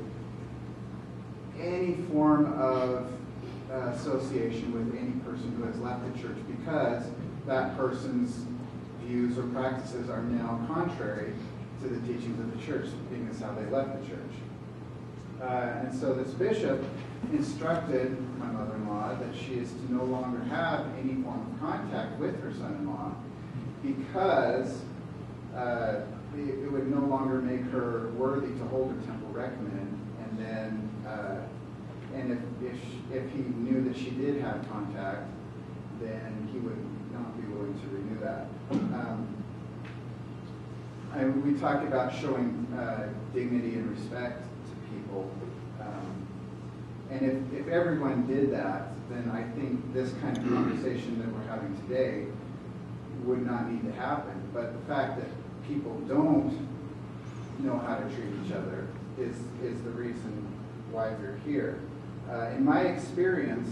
any form of association with any person who has left the church, because that person's views or practices are now contrary to the teachings of the church, being as how they left the church. And so this bishop instructed my mother-in-law that she is to no longer have any form of contact with her son-in-law, because it would no longer make her worthy to hold her temple recommend. And then, and if he knew that she did have contact, then he would not be willing to renew that. We talk about showing dignity and respect to people. And if everyone did that, then I think this kind of conversation that we're having today would not need to happen. But the fact that people don't know how to treat each other is the reason why they're here. In my experience,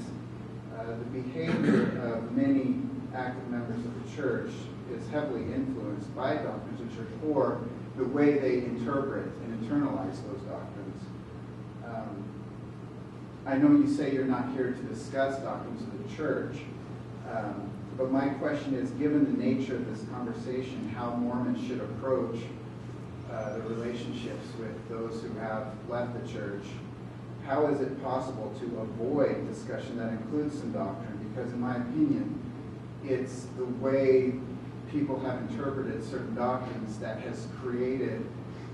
the behavior of many active members of the church is heavily influenced by doctrines of the church, or the way they interpret and internalize those doctrines. I know you say you're not here to discuss doctrines of the church, but my question is, given the nature of this conversation, how Mormons should approach the relationships with those who have left the church, how is it possible to avoid discussion that includes some doctrine? Because in my opinion, it's the way people have interpreted certain doctrines that has created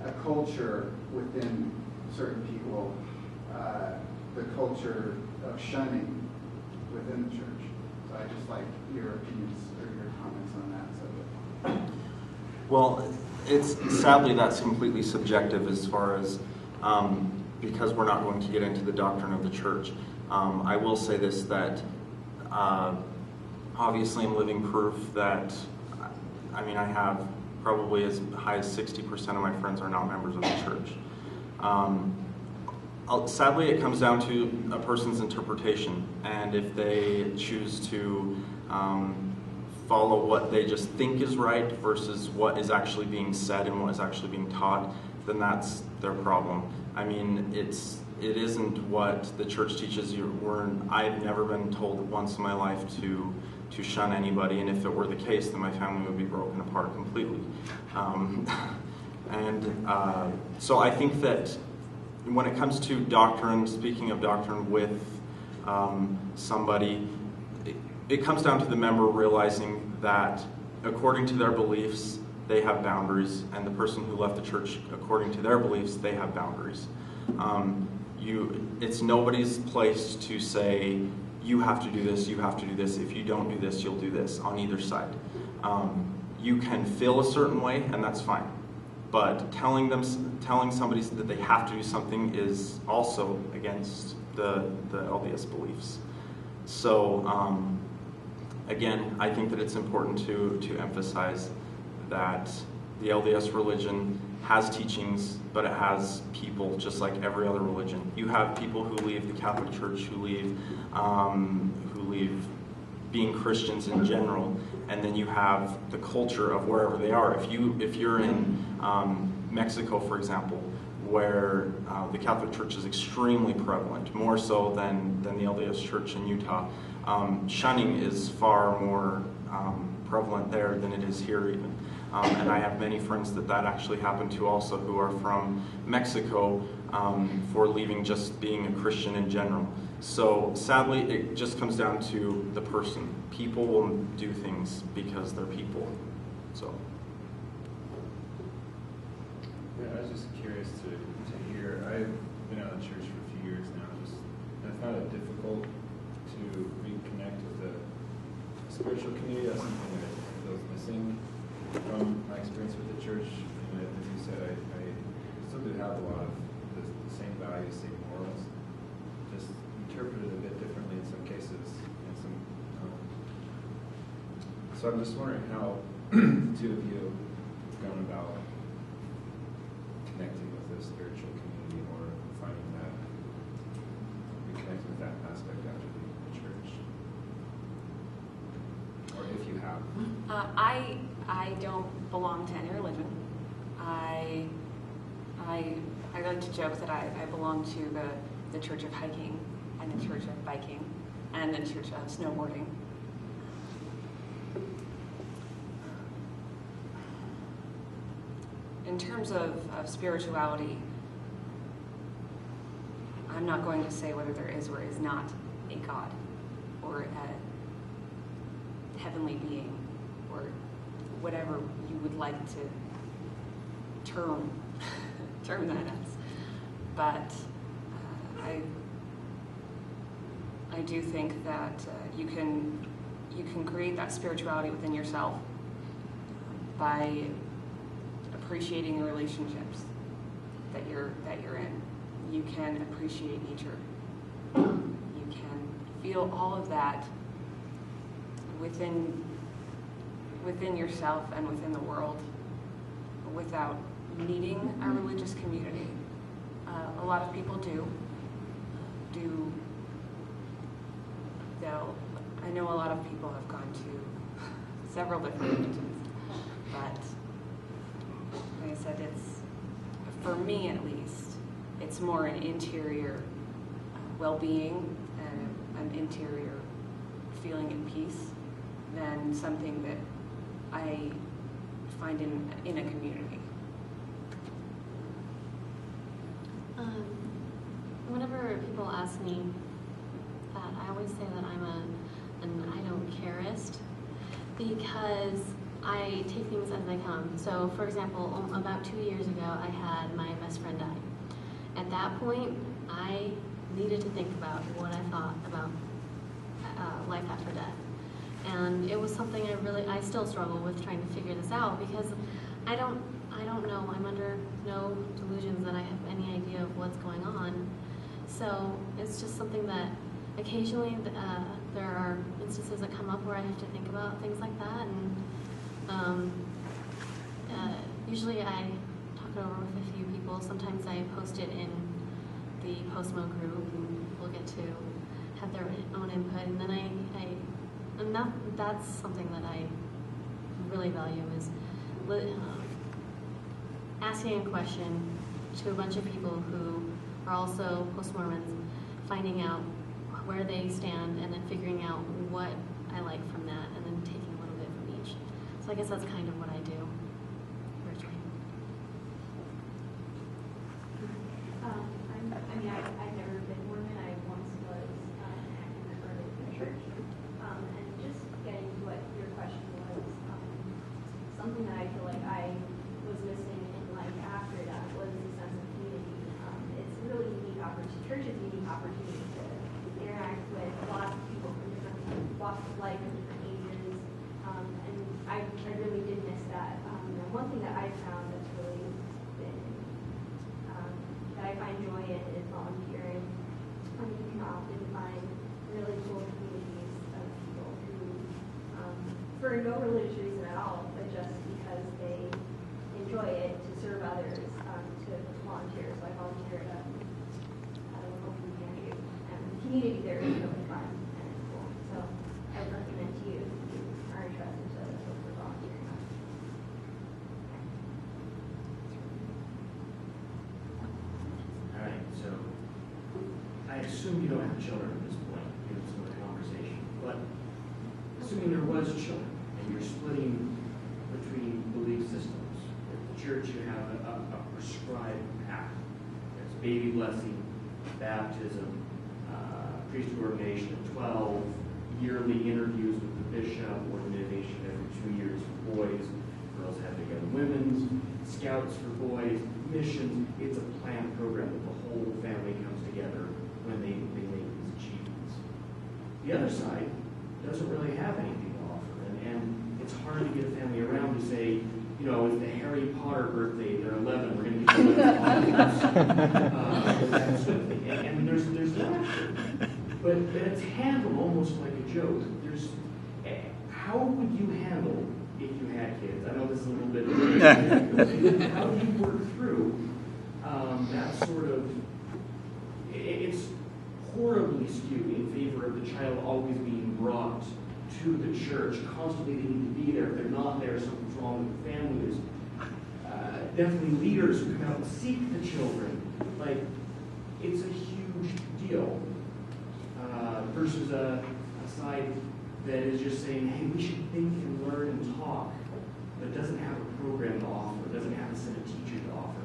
a culture within certain people, the culture of shunning within the church. So I just like your opinions or your comments on that subject. Well, sadly that's completely subjective as far as, because we're not going to get into the doctrine of the church. I will say this, that obviously I'm living proof that, I have probably as high as 60% of my friends are not members of the church. Sadly, it comes down to a person's interpretation, and if they choose to follow what they just think is right versus what is actually being said and what is actually being taught, then that's their problem. It isn't what the church teaches you. I've never been told once in my life to shun anybody, and if it were the case, then my family would be broken apart completely. So I think that when it comes to doctrine, speaking of doctrine with somebody, it comes down to the member realizing that according to their beliefs, they have boundaries, and the person who left the church according to their beliefs, they have boundaries. It's nobody's place to say, you have to do this, you have to do this, if you don't do this, you'll do this, on either side. You can feel a certain way, and that's fine. But telling somebody that they have to do something is also against the LDS beliefs. So, again, I think that it's important to emphasize that the LDS religion has teachings, but it has people just like every other religion. You have people who leave the Catholic Church, who leave being Christians in general, and then you have the culture of wherever they are. If you're in Mexico, for example, where the Catholic Church is extremely prevalent, more so than the LDS Church in Utah, shunning is far more prevalent there than it is here even. And I have many friends that actually happened to also, who are from Mexico, for leaving just being a Christian in general. So sadly, it just comes down to the person. People will do things because they're people. So. Yeah, I was just curious to hear. I've been out of church for a few years now. I found it difficult to reconnect with the spiritual community. That's something that was missing from my experience with the church. And as you said, I still do have a lot of the same values, same morals, just interpreted a bit differently in some cases. So I'm just wondering how two of you have gone about connecting with the spiritual community, or finding that, reconnecting with that aspect after leaving the church, or if you have. I don't belong to any religion. I like to joke that I belong to the Church of Hiking, and the Church of Biking, and the Church of Snowboarding. In terms of spirituality, I'm not going to say whether there is or is not a God, or a heavenly being, or whatever you would like to term that as. But I do think that you can create that spirituality within yourself by appreciating the relationships that you're in. You can appreciate nature. You can feel all of that within yourself and within the world without needing a religious community. A lot of people do. Though I know a lot of people have gone to several different religions, but like I said, it's, for me at least, it's more an interior well-being and an interior feeling at peace than something that I find in a community. Whenever people ask me that, I always say that I'm an I don't careist, because I take things as they come. So, for example, about 2 years ago, I had my best friend die. At that point, I needed to think about what I thought about life after death. And it was something I still struggle with trying to figure this out, because I don't know. I'm under no delusions that I have any idea of what's going on. So it's just something that occasionally there are instances that come up where I have to think about things like that. And usually I talk it over with a few people. Sometimes I post it in the Postmos group, and people get to have their own input. And then that's something that I really value, is asking a question to a bunch of people who are also post-Mormons, finding out where they stand, and then figuring out what I like from that, and then taking a little bit from each. So I guess that's kind of what I do virtually. I've never been Mormon. I once was an active member of the church. And just getting to what your question was, something that I feel like I often find really cool communities of people who, for no religious reason at all, but just because they enjoy it, to serve others, to volunteer. So I volunteered at a local food pantry, and the community there is really fun and it's cool. So I would recommend to you if you are interested to look for volunteering. All right, so I assume you don't have children at this point, given some of the conversation, but assuming there was children and you're splitting between belief systems, at the church you have a prescribed path. There's baby blessing, baptism, priesthood ordination at 12, yearly interviews with the bishop, ordination every 2 years for boys, girls have together women's, scouts for boys, missions. It's a planned program that the whole family comes together when they make these achievements. The other side doesn't really have anything to offer, and it's hard to get a family around to say, you know, it's the Harry Potter birthday, they're 11, we're going to give them 11 that sort of thing. And there's laughter, but it's handled almost like a joke. How would you handle if you had kids? I know this is a little bit how do you work through that sort of, it's horribly skewed in favor of the child always being brought to the church. Constantly they need to be there. If they're not there, something's wrong with the family. There's definitely leaders who come out and seek the children. Like, it's a huge deal versus a side that is just saying, hey, we should think and learn and talk, but doesn't have a program to offer, doesn't have a set of teachers to offer.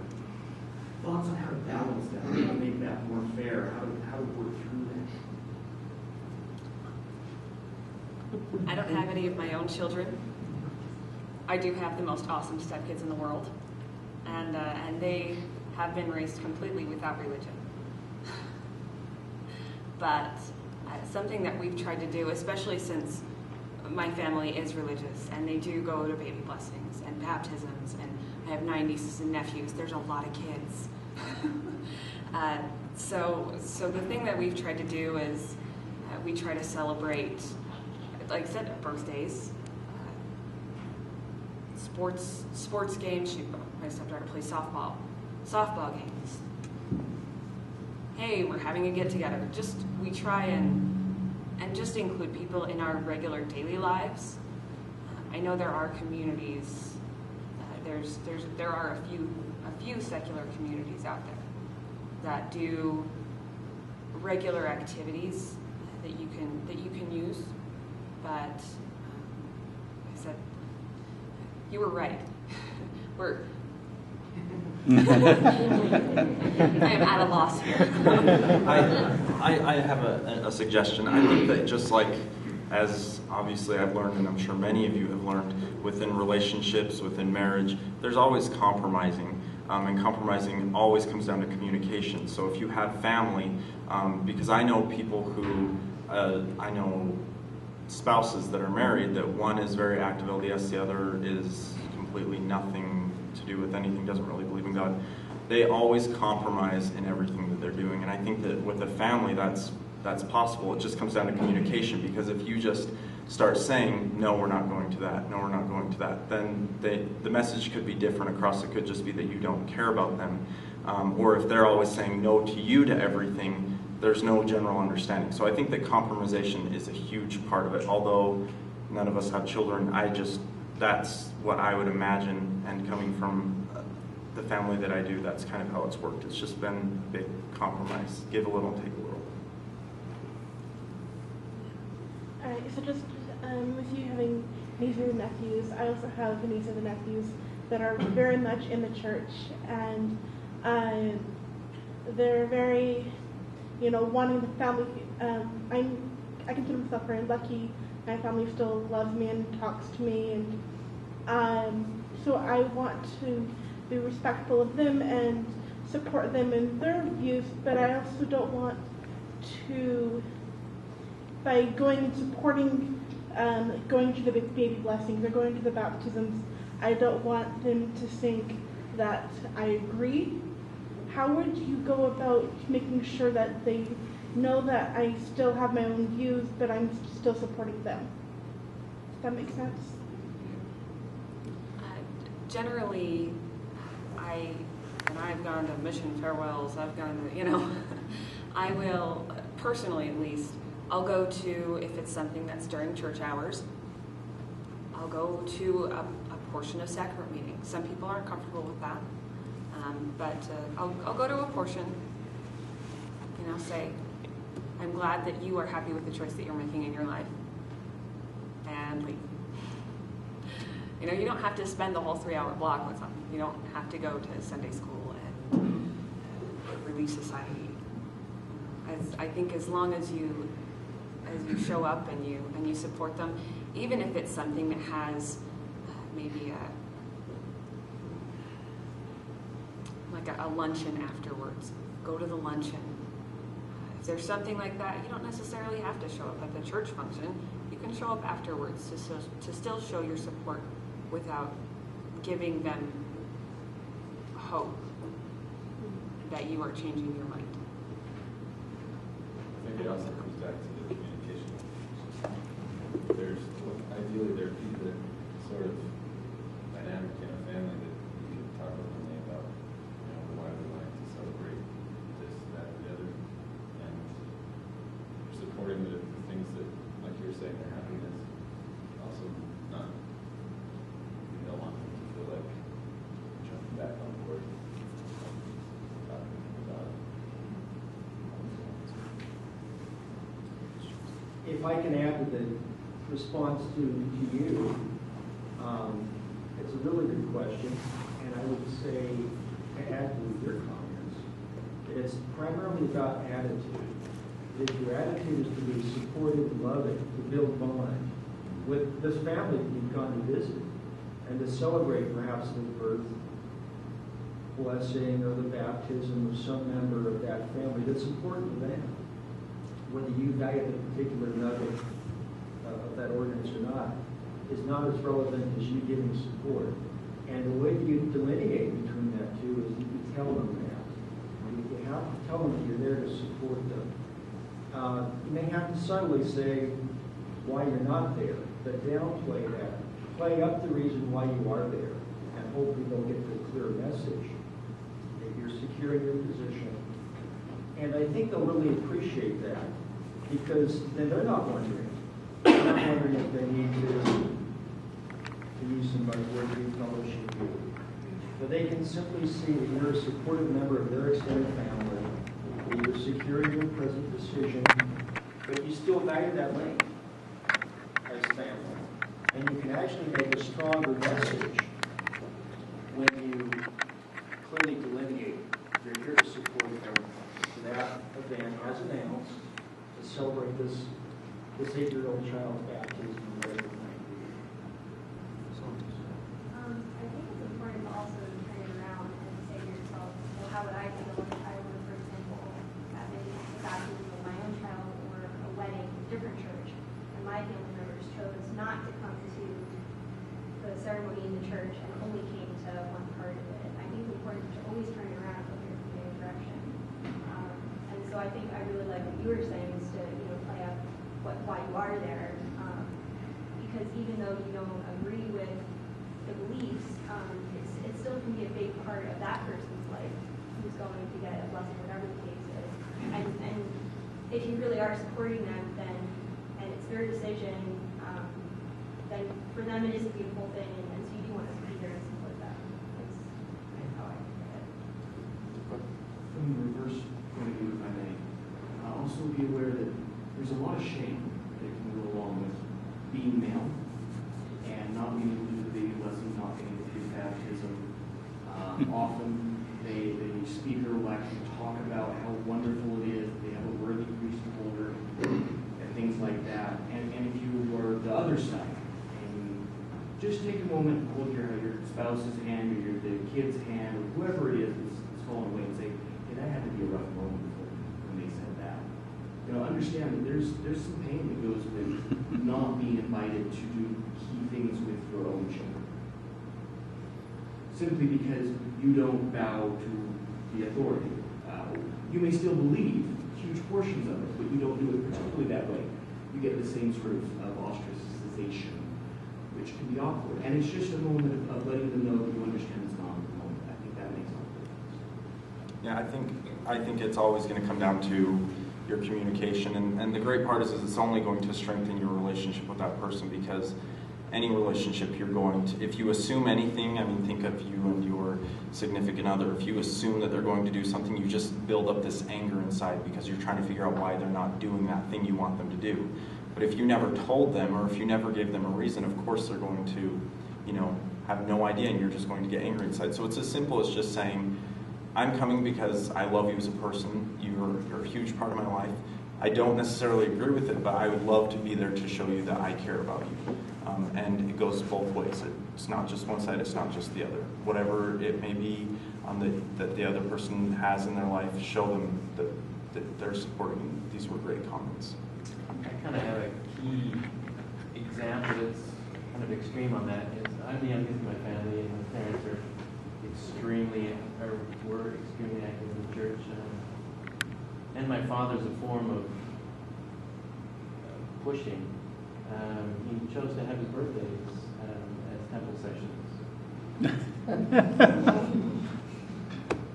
Thoughts on how to balance that, how to make that more fair, how to work through that. I don't have any of my own children. I do have the most awesome stepkids in the world, and they have been raised completely without religion. But something that we've tried to do, especially since my family is religious, and they do go to baby blessings and baptisms, and I have 9 nieces and nephews. There's a lot of kids. So the thing that we've tried to do is we try to celebrate, like I said, birthdays, sports games. My stepdaughter plays softball games. Hey, we're having a get together. We try and just include people in our regular daily lives. I know there are communities. There are a few secular communities out there that do regular activities that you can use. But like I said, you were right. I am at a loss here. I have a suggestion. I think that just like, as obviously I've learned, and I'm sure many of you have learned, within relationships, within marriage, there's always compromising. And compromising always comes down to communication. So if you have family, because I know people who, I know spouses that are married, that one is very active LDS, the other is completely nothing to do with anything, doesn't really believe in God. They always compromise in everything that they're doing, and I think that with a family that's possible. It just comes down to communication, because if you just start saying, no, we're not going to that, no, we're not going to that, then the message could be different across. It could just be that you don't care about them, or if they're always saying no to you to everything, there's no general understanding. So I think that compromisation is a huge part of it. Although none of us have children, that's what I would imagine, and coming from the family that I do, that's kind of how it's worked. It's just been a big compromise. Give a little, take a little. Alright, so just with you having nieces and nephews, I also have nieces and nephews that are very much in the church, and they're very, wanting the family. I consider myself very lucky. My family still loves me and talks to me, and so I want to be respectful of them and support them in their views, but I also don't want to, by going and supporting, going to the baby blessings or going to the baptisms, I don't want them to think that I agree. how would you go about making sure that they know that I still have my own views, but I'm still supporting them? Does that make sense? Generally, I've gone to mission farewells, I've gone to, I will, personally at least, I'll go to, if it's something that's during church hours, I'll go to a portion of sacrament meeting. Some people aren't comfortable with that, but I'll go to a portion, say, I'm glad that you are happy with the choice that you're making in your life, and leave. You don't have to spend the whole 3-hour block with them. You don't have to go to Sunday school and Relief Society. I think as long as you show up and you support them, even if it's something that has maybe a luncheon afterwards, go to the luncheon. If there's something like that, you don't necessarily have to show up at the church function. You can show up afterwards to still show your support without giving them hope that you are changing your mind. I think it also comes back to the communication. Ideally there would be the sort of dynamic in a family that you can talk openly about, why we like to celebrate this, that, and the other, and supporting the things that, like you were saying, their happiness, also not. You don't want them to feel like jumping back on board, talking about it. If I can add to the response to you, it's a really good question, and I would say, to add to your comments, it's primarily about attitude. If your attitude is to be supportive, loving, to build bond with this family that you've gone to visit, and to celebrate perhaps the birth, blessing, or the baptism of some member of that family that's important to them, whether you value the particular nugget of that ordinance or not, is not as relevant as you giving support. And the way that you delineate between that two is that you tell them that. You have to tell them that you're there to support them. You may have to subtly say why you're not there, but downplay that. Play up the reason why you are there, and hopefully they'll get the clear message that you're securing your position. And I think they'll really appreciate that, because then they're not wondering. They're not wondering if they need to use some buzzword, fellowship you. But they can simply see that you're a supportive member of their extended family, that you're securing your present decision, but you still value that link as family. And you can actually make a stronger message when you clearly delineate you're here to support them to that event as announced to celebrate this 8-year-old child's baptism and whatever it might be. I think it's important to also turn it around and say to yourself, well, how would I feel if I were, for example, having the baptism of my own child or a wedding in a different church, and my family members chose not to come to the ceremony in the church and only came to one part of it. I think it's important to always turn it around and look in the direction. And so I think I really like what you were saying is to play up why you are there, because even though you don't agree with the beliefs, it still can be a big part of that person's life who's going to get a blessing, whatever the case is. And if you really are supporting them, then and it's their decision, then for them it is a beautiful thing, and so you do want to be there and support them. That's how I think of it. From the reverse point of view, if I may, also be aware that there's a lot of shame that can go along with being male and not being able to do the baby blessing, not being able to do baptism. Often the speaker will actually talk about how wonderful it is that they have a worthy priest holder and things like that. And if you were the other side, and just take a moment and hold your spouse's hand or the kid's hand or whoever it is that's fallen away and say, hey, that had to be a rough moment when they said that. Understand that there's some pain that goes with not being invited to do key things with your own children. Simply because you don't bow to the authority. You may still believe huge portions of it, but you don't do it particularly that way. You get the same sort of ostracization, which can be awkward. And it's just a moment of letting them know that you understand it's not the moment. I think that makes all the difference. Yeah, I think it's always going to come down to your communication, and the great part is it's only going to strengthen your relationship with that person, because any relationship you're going to, if you assume anything, I mean, think of you and your significant other. If you assume that they're going to do something, you just build up this anger inside because you're trying to figure out why they're not doing that thing you want them to do. But if you never told them, or if you never gave them a reason, of course they're going to, have no idea, and you're just going to get angry inside. So it's as simple as just saying, I'm coming because I love you as a person. You're a huge part of my life. I don't necessarily agree with it, but I would love to be there to show you that I care about you. And it goes both ways. It's not just one side, it's not just the other. Whatever it may be that the other person has in their life, show them that they're supporting. These were great comments. I kind of have a key example that's kind of extreme on that. Is I'm the youngest in my family, and my parents were extremely active in the church. And my father's a form of pushing. He chose to have his birthdays as temple sessions.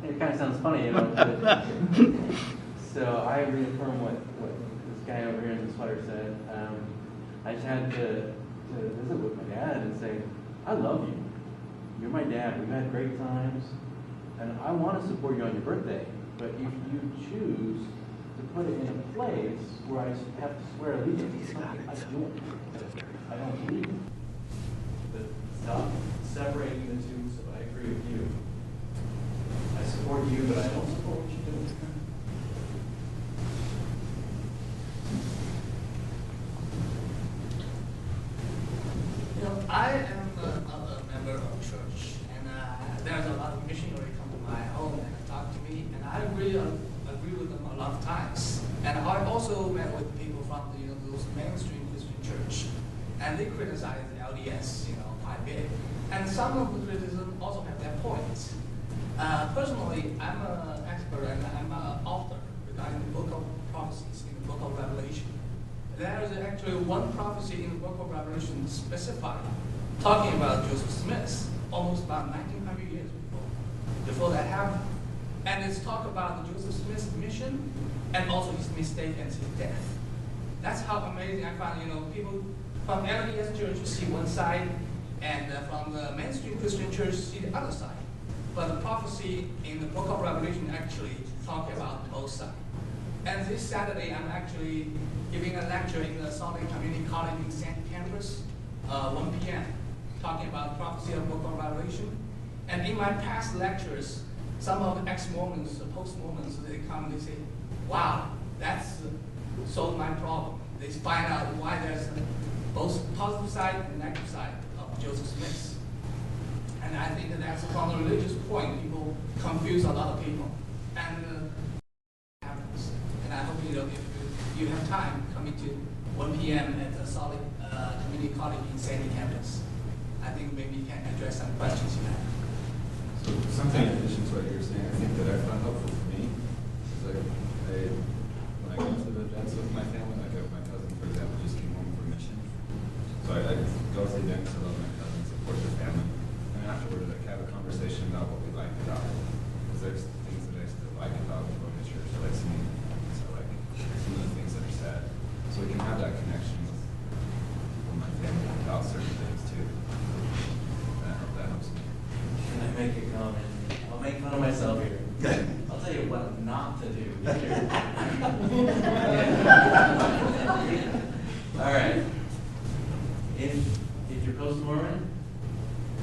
It kind of sounds funny, but so I reaffirm what this guy over here in the sweater said. I just had to visit with my dad and say, I love you. You're my dad. We've had great times, and I want to support you on your birthday. But if you choose to put it in a place where I have to swear allegiance to something I don't believe in. But stop separating the two, so I agree with you. I support you, but I don't support what you're doing. I am a member of a church, and there's a lot of missionaries come to my home and talk to me, and I agree with them a lot of times. And I also met with people from those mainstream Christian church, and they criticize the LDS, quite a bit. And some of the criticism also have their points. Personally, I'm an expert and I'm an author regarding the book of prophecies in the book of Revelation. There is actually one prophecy in the book of Revelation specified, talking about Joseph Smith, almost about 1900 years before that happened. And it's talk about the Joseph Smith's mission and also his mistake and his death. That's how amazing I find, people from LDS church see one side, and from the mainstream Christian church see the other side. But the prophecy in the book of Revelation actually talk about both sides. And this Saturday, I'm actually giving a lecture in the Salt Lake Community College in Sandy campus, 1 p.m., talking about the prophecy of the book of Revelation. And in my past lectures, some of the ex-mormons, the post-mormons, they come and they say, wow, that's solved my problem. They find out why there's both positive side and negative side of Joseph Smith. And I think that's from the religious point, people confuse a lot of people. And happens. And I hope if you have time, coming to 1 p.m. at the Salt Lake Community College in Sandy campus. I think maybe you can address some questions you have. So something in addition to what you're saying, I think that I found helpful for me is when I go to the events with my family, like my cousin, for example, just came home from mission. So I go to the events, I love my cousin, support their family, and afterwards I have a conversation about what we like about it. Because there's things that I still like about going to church, I like singing, so like some of the things that are said. So we can have that connection with people in my family about certain things too. That helps me. Can I make a comment? I'll make fun of myself here. I'll tell you what not to do. All right. If you're post-Mormon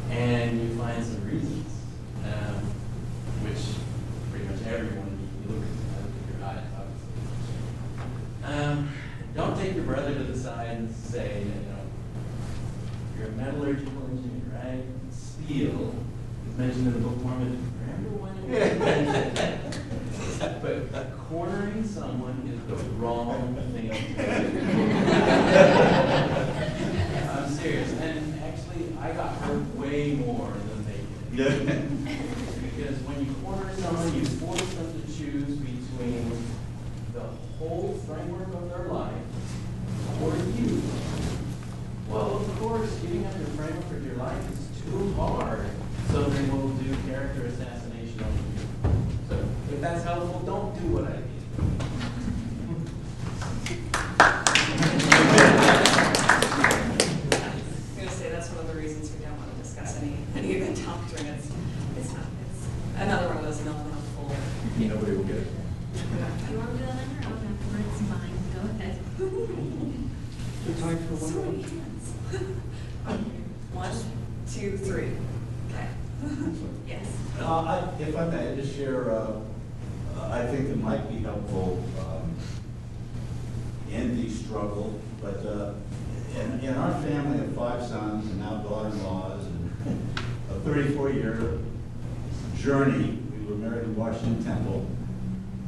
and you find some reasons, which pretty much everyone you look at your eyes, obviously. Don't take your brother to the side and say, you're a metallurgical engineer, right? Steel is mentioned in the Book of Mormon. Remember when it was invented? But cornering someone is the wrong thing to do. I'm serious. And actually, I got hurt way more than they did. Because when you corner someone, you force them to choose between whole framework of their life for you. Well, of course, giving up your framework of your life is too hard, so they will do character assassination on you. So if that's helpful, don't do what I did. I'm going to say that's one of the reasons we don't want to discuss any of the doctrine. It's another one of those non-helpful. Nobody will get it. You want to do that on your own afterwards? Fine, go ahead. It's time for So one many hands. 1, 2, 3. Okay. Yes. If I may, just share, I think it might be helpful in the struggle, but in our family of 5 sons and now daughter-in-laws and a 34-year journey, we were married in Washington Temple,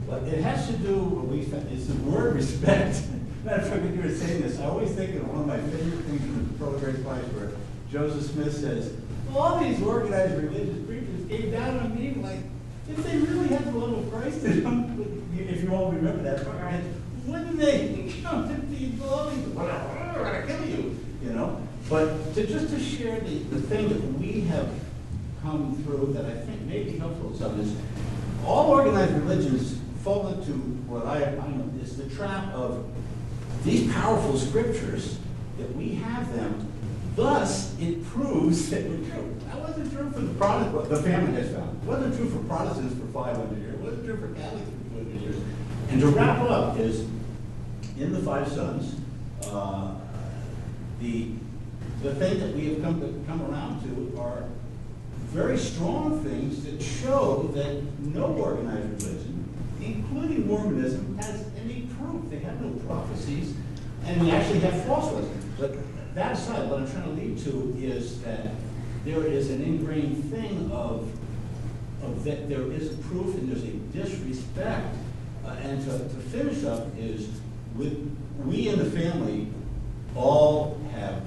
but it has to do, it's the word respect. Matter of fact, when you were saying this, I always think of one of my favorite things in the Pro-Grace Prize where Joseph Smith says, well, all these organized religious preachers came down on me like, if they really had the love of Christ in them, if you all remember that part, wouldn't they come to be loving? Well, we're going to kill you, you know? But just to share the thing that we have come through that I think may be helpful to some is all organized religions fall into what I know is the trap of these powerful scriptures that we have them. Thus, it proves that we're true. That wasn't true for the Protestant, the family has found. It wasn't true for Protestants for 500 years. It wasn't true for Catholics for 200 years. And to wrap up is, in the 5 sons, the thing that we have come around to are very strong things that show that no organized religion, including Mormonism, has any proof. They have no prophecies, and we actually have false ones. But that aside, what I'm trying to lead to is that there is an ingrained thing of that there is a proof and there's a disrespect. And to finish up is, we in the family all have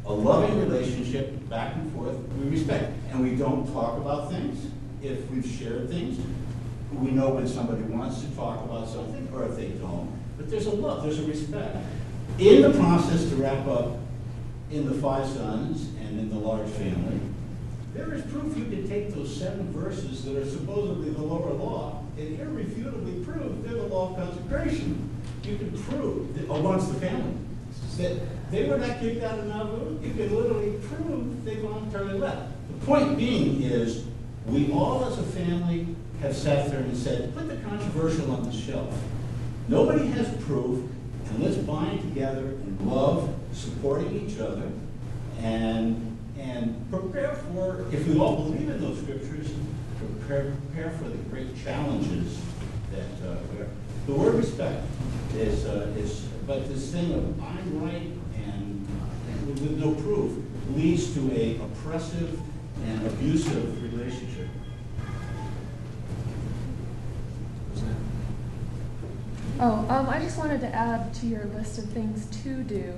a loving relationship back and forth. We respect, and we don't talk about things. If we've shared things, we know when somebody wants to talk about something or if they don't. But there's a love, there's a respect. In the process, to wrap up, in the 5 sons and in the large family, there is proof you can take those 7 verses that are supposedly the lower law and irrefutably prove they're the law of consecration. You can prove that amongst the family that they were not kicked out of Nauvoo. You can literally prove they voluntarily left. The point being is, we all as a family have sat there and said, put the controversial on the shelf. Nobody has proof, and let's bind together in love, supporting each other, and prepare for, if we all believe in those scriptures, prepare for the great challenges that the word respect is, but this thing of I'm right and with no proof leads to a oppressive and abusive relationship. I just wanted to add to your list of things to do.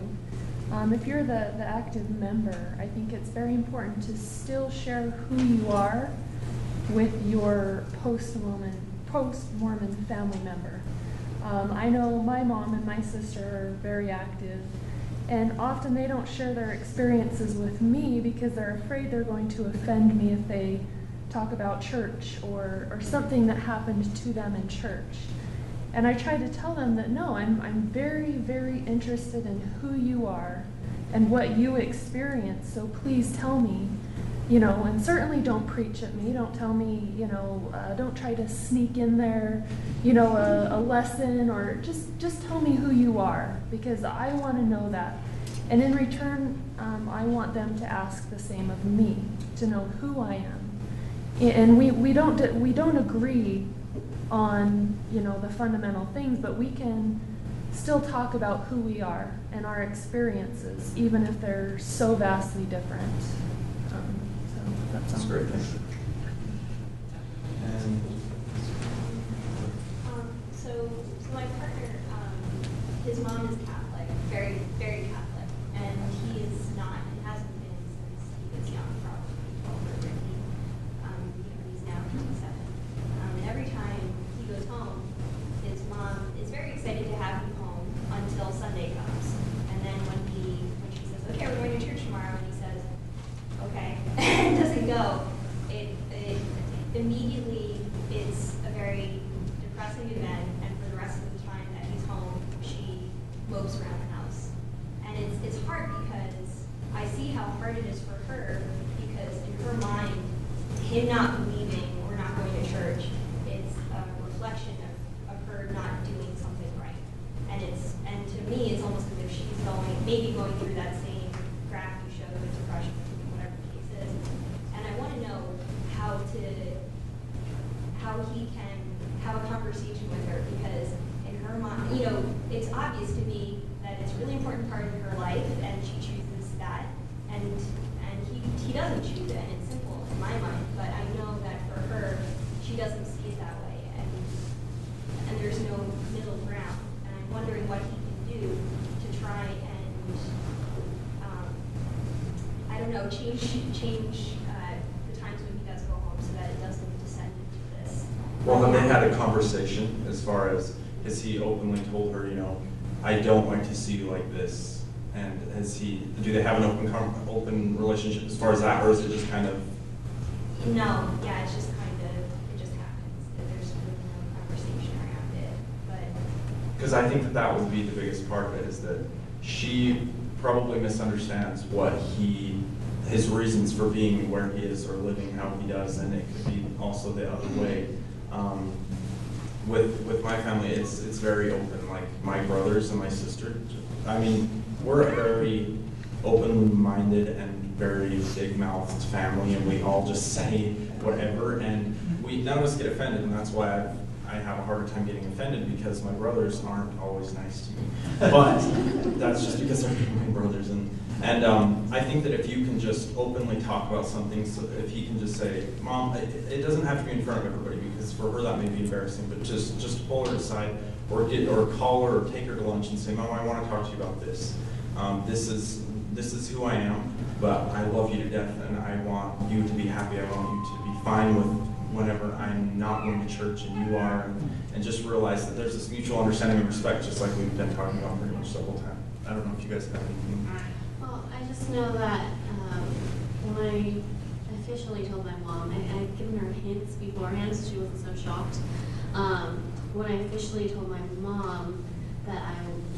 If you're the active member, I think it's very important to still share who you are with your post-Mormon family member. I know my mom and my sister are very active, and often they don't share their experiences with me because they're afraid they're going to offend me if they talk about church or something that happened to them in church. And I try to tell them that no, I'm very, very interested in who you are and what you experience, so please tell me, and certainly don't preach at me, don't tell me, don't try to sneak in there, a lesson, or just tell me who you are, because I want to know that. And in return, I want them to ask the same of me, to know who I am. And we don't agree on the fundamental things, but we can still talk about who we are and our experiences, even if they're so vastly different. So that's great. Thanks. And So my partner, his mom is Catholic, very, very Catholic, and he is not, and hasn't been since he was young, probably 12 or 13. He's now 27. And every time he goes home, his mom is very excited to have until Sunday comes. And then when she says, okay, we're going to church tomorrow, and he says, okay, and doesn't go, it immediately it's a very depressing event, and for the rest of the time that he's home, she mopes around the house. And it's hard because I see how hard it is for her, because in her mind, him not believing or not going to church, it's a reflection of her not doing something right. And to me, it's almost as if she's maybe going through that same graph you showed with depression, whatever the case is. And I want to know how he can have a conversation with her, because in her mind, it's obvious to me that it's a really important part of her life, and she chooses that, and he doesn't choose it, and it's simple in my mind, but I know that for her, she doesn't see it that way, and there's no middle ground, and I'm wondering what he can do to try and, I don't know, change the times when he does go home so that it doesn't descend into this. Well, have they had a conversation as far as, has he openly told her, I don't like to see you like this? And do they have an open relationship as far as that, or is it just kind of? No, yeah, it's just it just happens. There's really no conversation around it, but. Because I think that would be the biggest part of it, is that she probably misunderstands his reasons for being where he is or living how he does, and it could be also the other way. With my family, it's very open. Like my brothers and my sister, I mean, we're a very open-minded and very big-mouthed family, and we all just say whatever, and none of us get offended, and that's why I have a harder time getting offended, because my brothers aren't always nice to me. But that's just because they're my brothers, and I think that if you can just openly talk about something, so if he can just say, Mom, it doesn't have to be in front of everybody, because for her that may be embarrassing, but just pull her aside, or call her, or take her to lunch and say, Mom, I want to talk to you about this. This is who I am, but I love you to death, and I want you to be happy. I want you to be fine with whenever I'm not going to church and you are, and just realize that there's this mutual understanding and respect, just like we've been talking about pretty much the whole time. I don't know if you guys have anything. Well, I just know that when I officially told my mom, I'd given her hints beforehand, so she wasn't so shocked. When I officially told my mom that I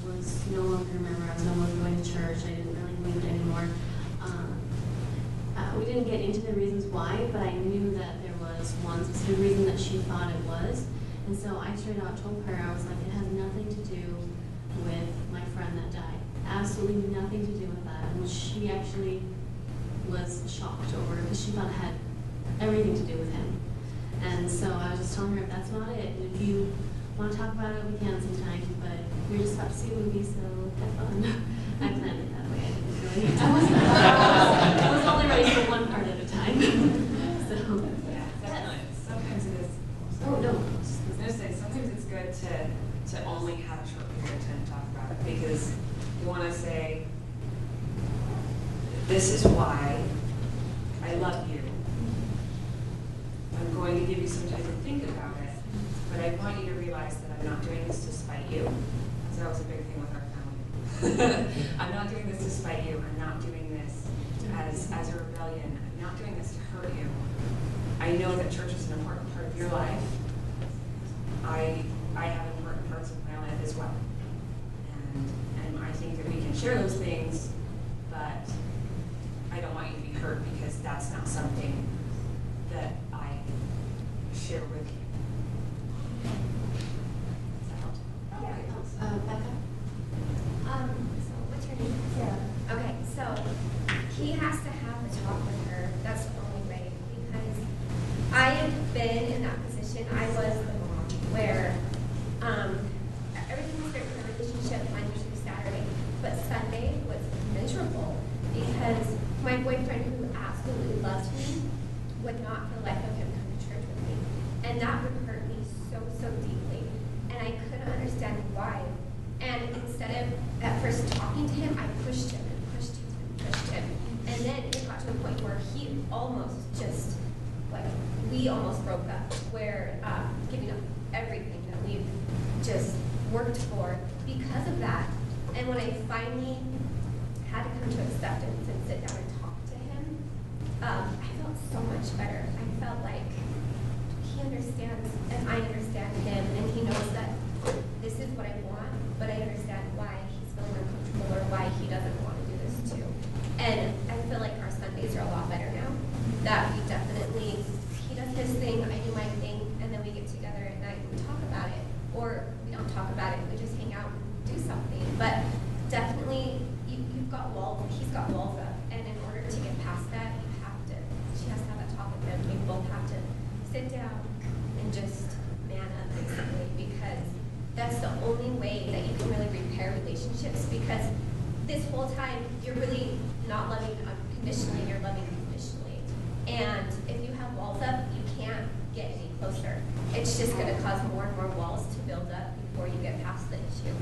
was no longer a member, I was no longer going to church, I didn't really believe it anymore. We didn't get into the reasons why, but I knew that there was one specific reason that she thought it was. And so I straight out told her, I was like, it has nothing to do with my friend that died. Absolutely nothing to do with that. And she actually was shocked over it, because she thought it had everything to do with him. And so I was just telling her, if that's not it, and if you want to talk about it, we can sometime, but we're just about to see a movie, so have fun. I planned it that way. I was only ready for one part at a time. So. Yeah, definitely. Sometimes it is. Oh, no. I was going to say, sometimes it's good to only have a short period of time to talk about it, because you want to say, this is why I love you. I'm going to give you some time to think about it, but I want you to realize that I'm not doing this to spite you. So that was a big thing with our family. I'm not doing this to spite you. I'm not doing this as a rebellion. I'm not doing this to hurt you. I know that church is an important part of your life. I have important parts of my life as well. And I think that we can share those things, but I don't want you to be hurt, because that's not something that I share with you. Does that help? Becca? So what's your name? Sarah. Okay, so he has to have a talk with her. That's the only way, because I have been in that position. I was the mom where everything was great with the relationship Monday through Saturday, but Sunday was miserable, because my boyfriend, who absolutely loves me, would not for the life of him come to church with me. And that would hurt me so, so deeply. And I couldn't understand why. And instead of at first talking to him, I pushed him and pushed him and pushed him. And then it got to the point where he almost just, we almost broke up, where giving up everything that we've just worked for because of that. And when I finally had to come to acceptance and sit down and talk to him, I felt so much better. I felt like he understands and I understand him, and he knows that this is what I want, but I understand why he's feeling uncomfortable or why he doesn't want to do this too. And I feel like our Sundays are a lot better now. That we definitely, he does his thing, I do my thing, and then we get together at night and we talk about it. Or we don't talk about it, we just hang out and do something. But definitely, you've got walls, he's got walls up, and in order to get past that, she has to have that talk with him. We both have to sit down and just man up, basically, because that's the only way that you can really repair relationships, because this whole time, you're really not loving unconditionally, you're loving conditionally. And if you have walls up, you can't get any closer. It's just going to cause more and more walls to build up before you get past the issue.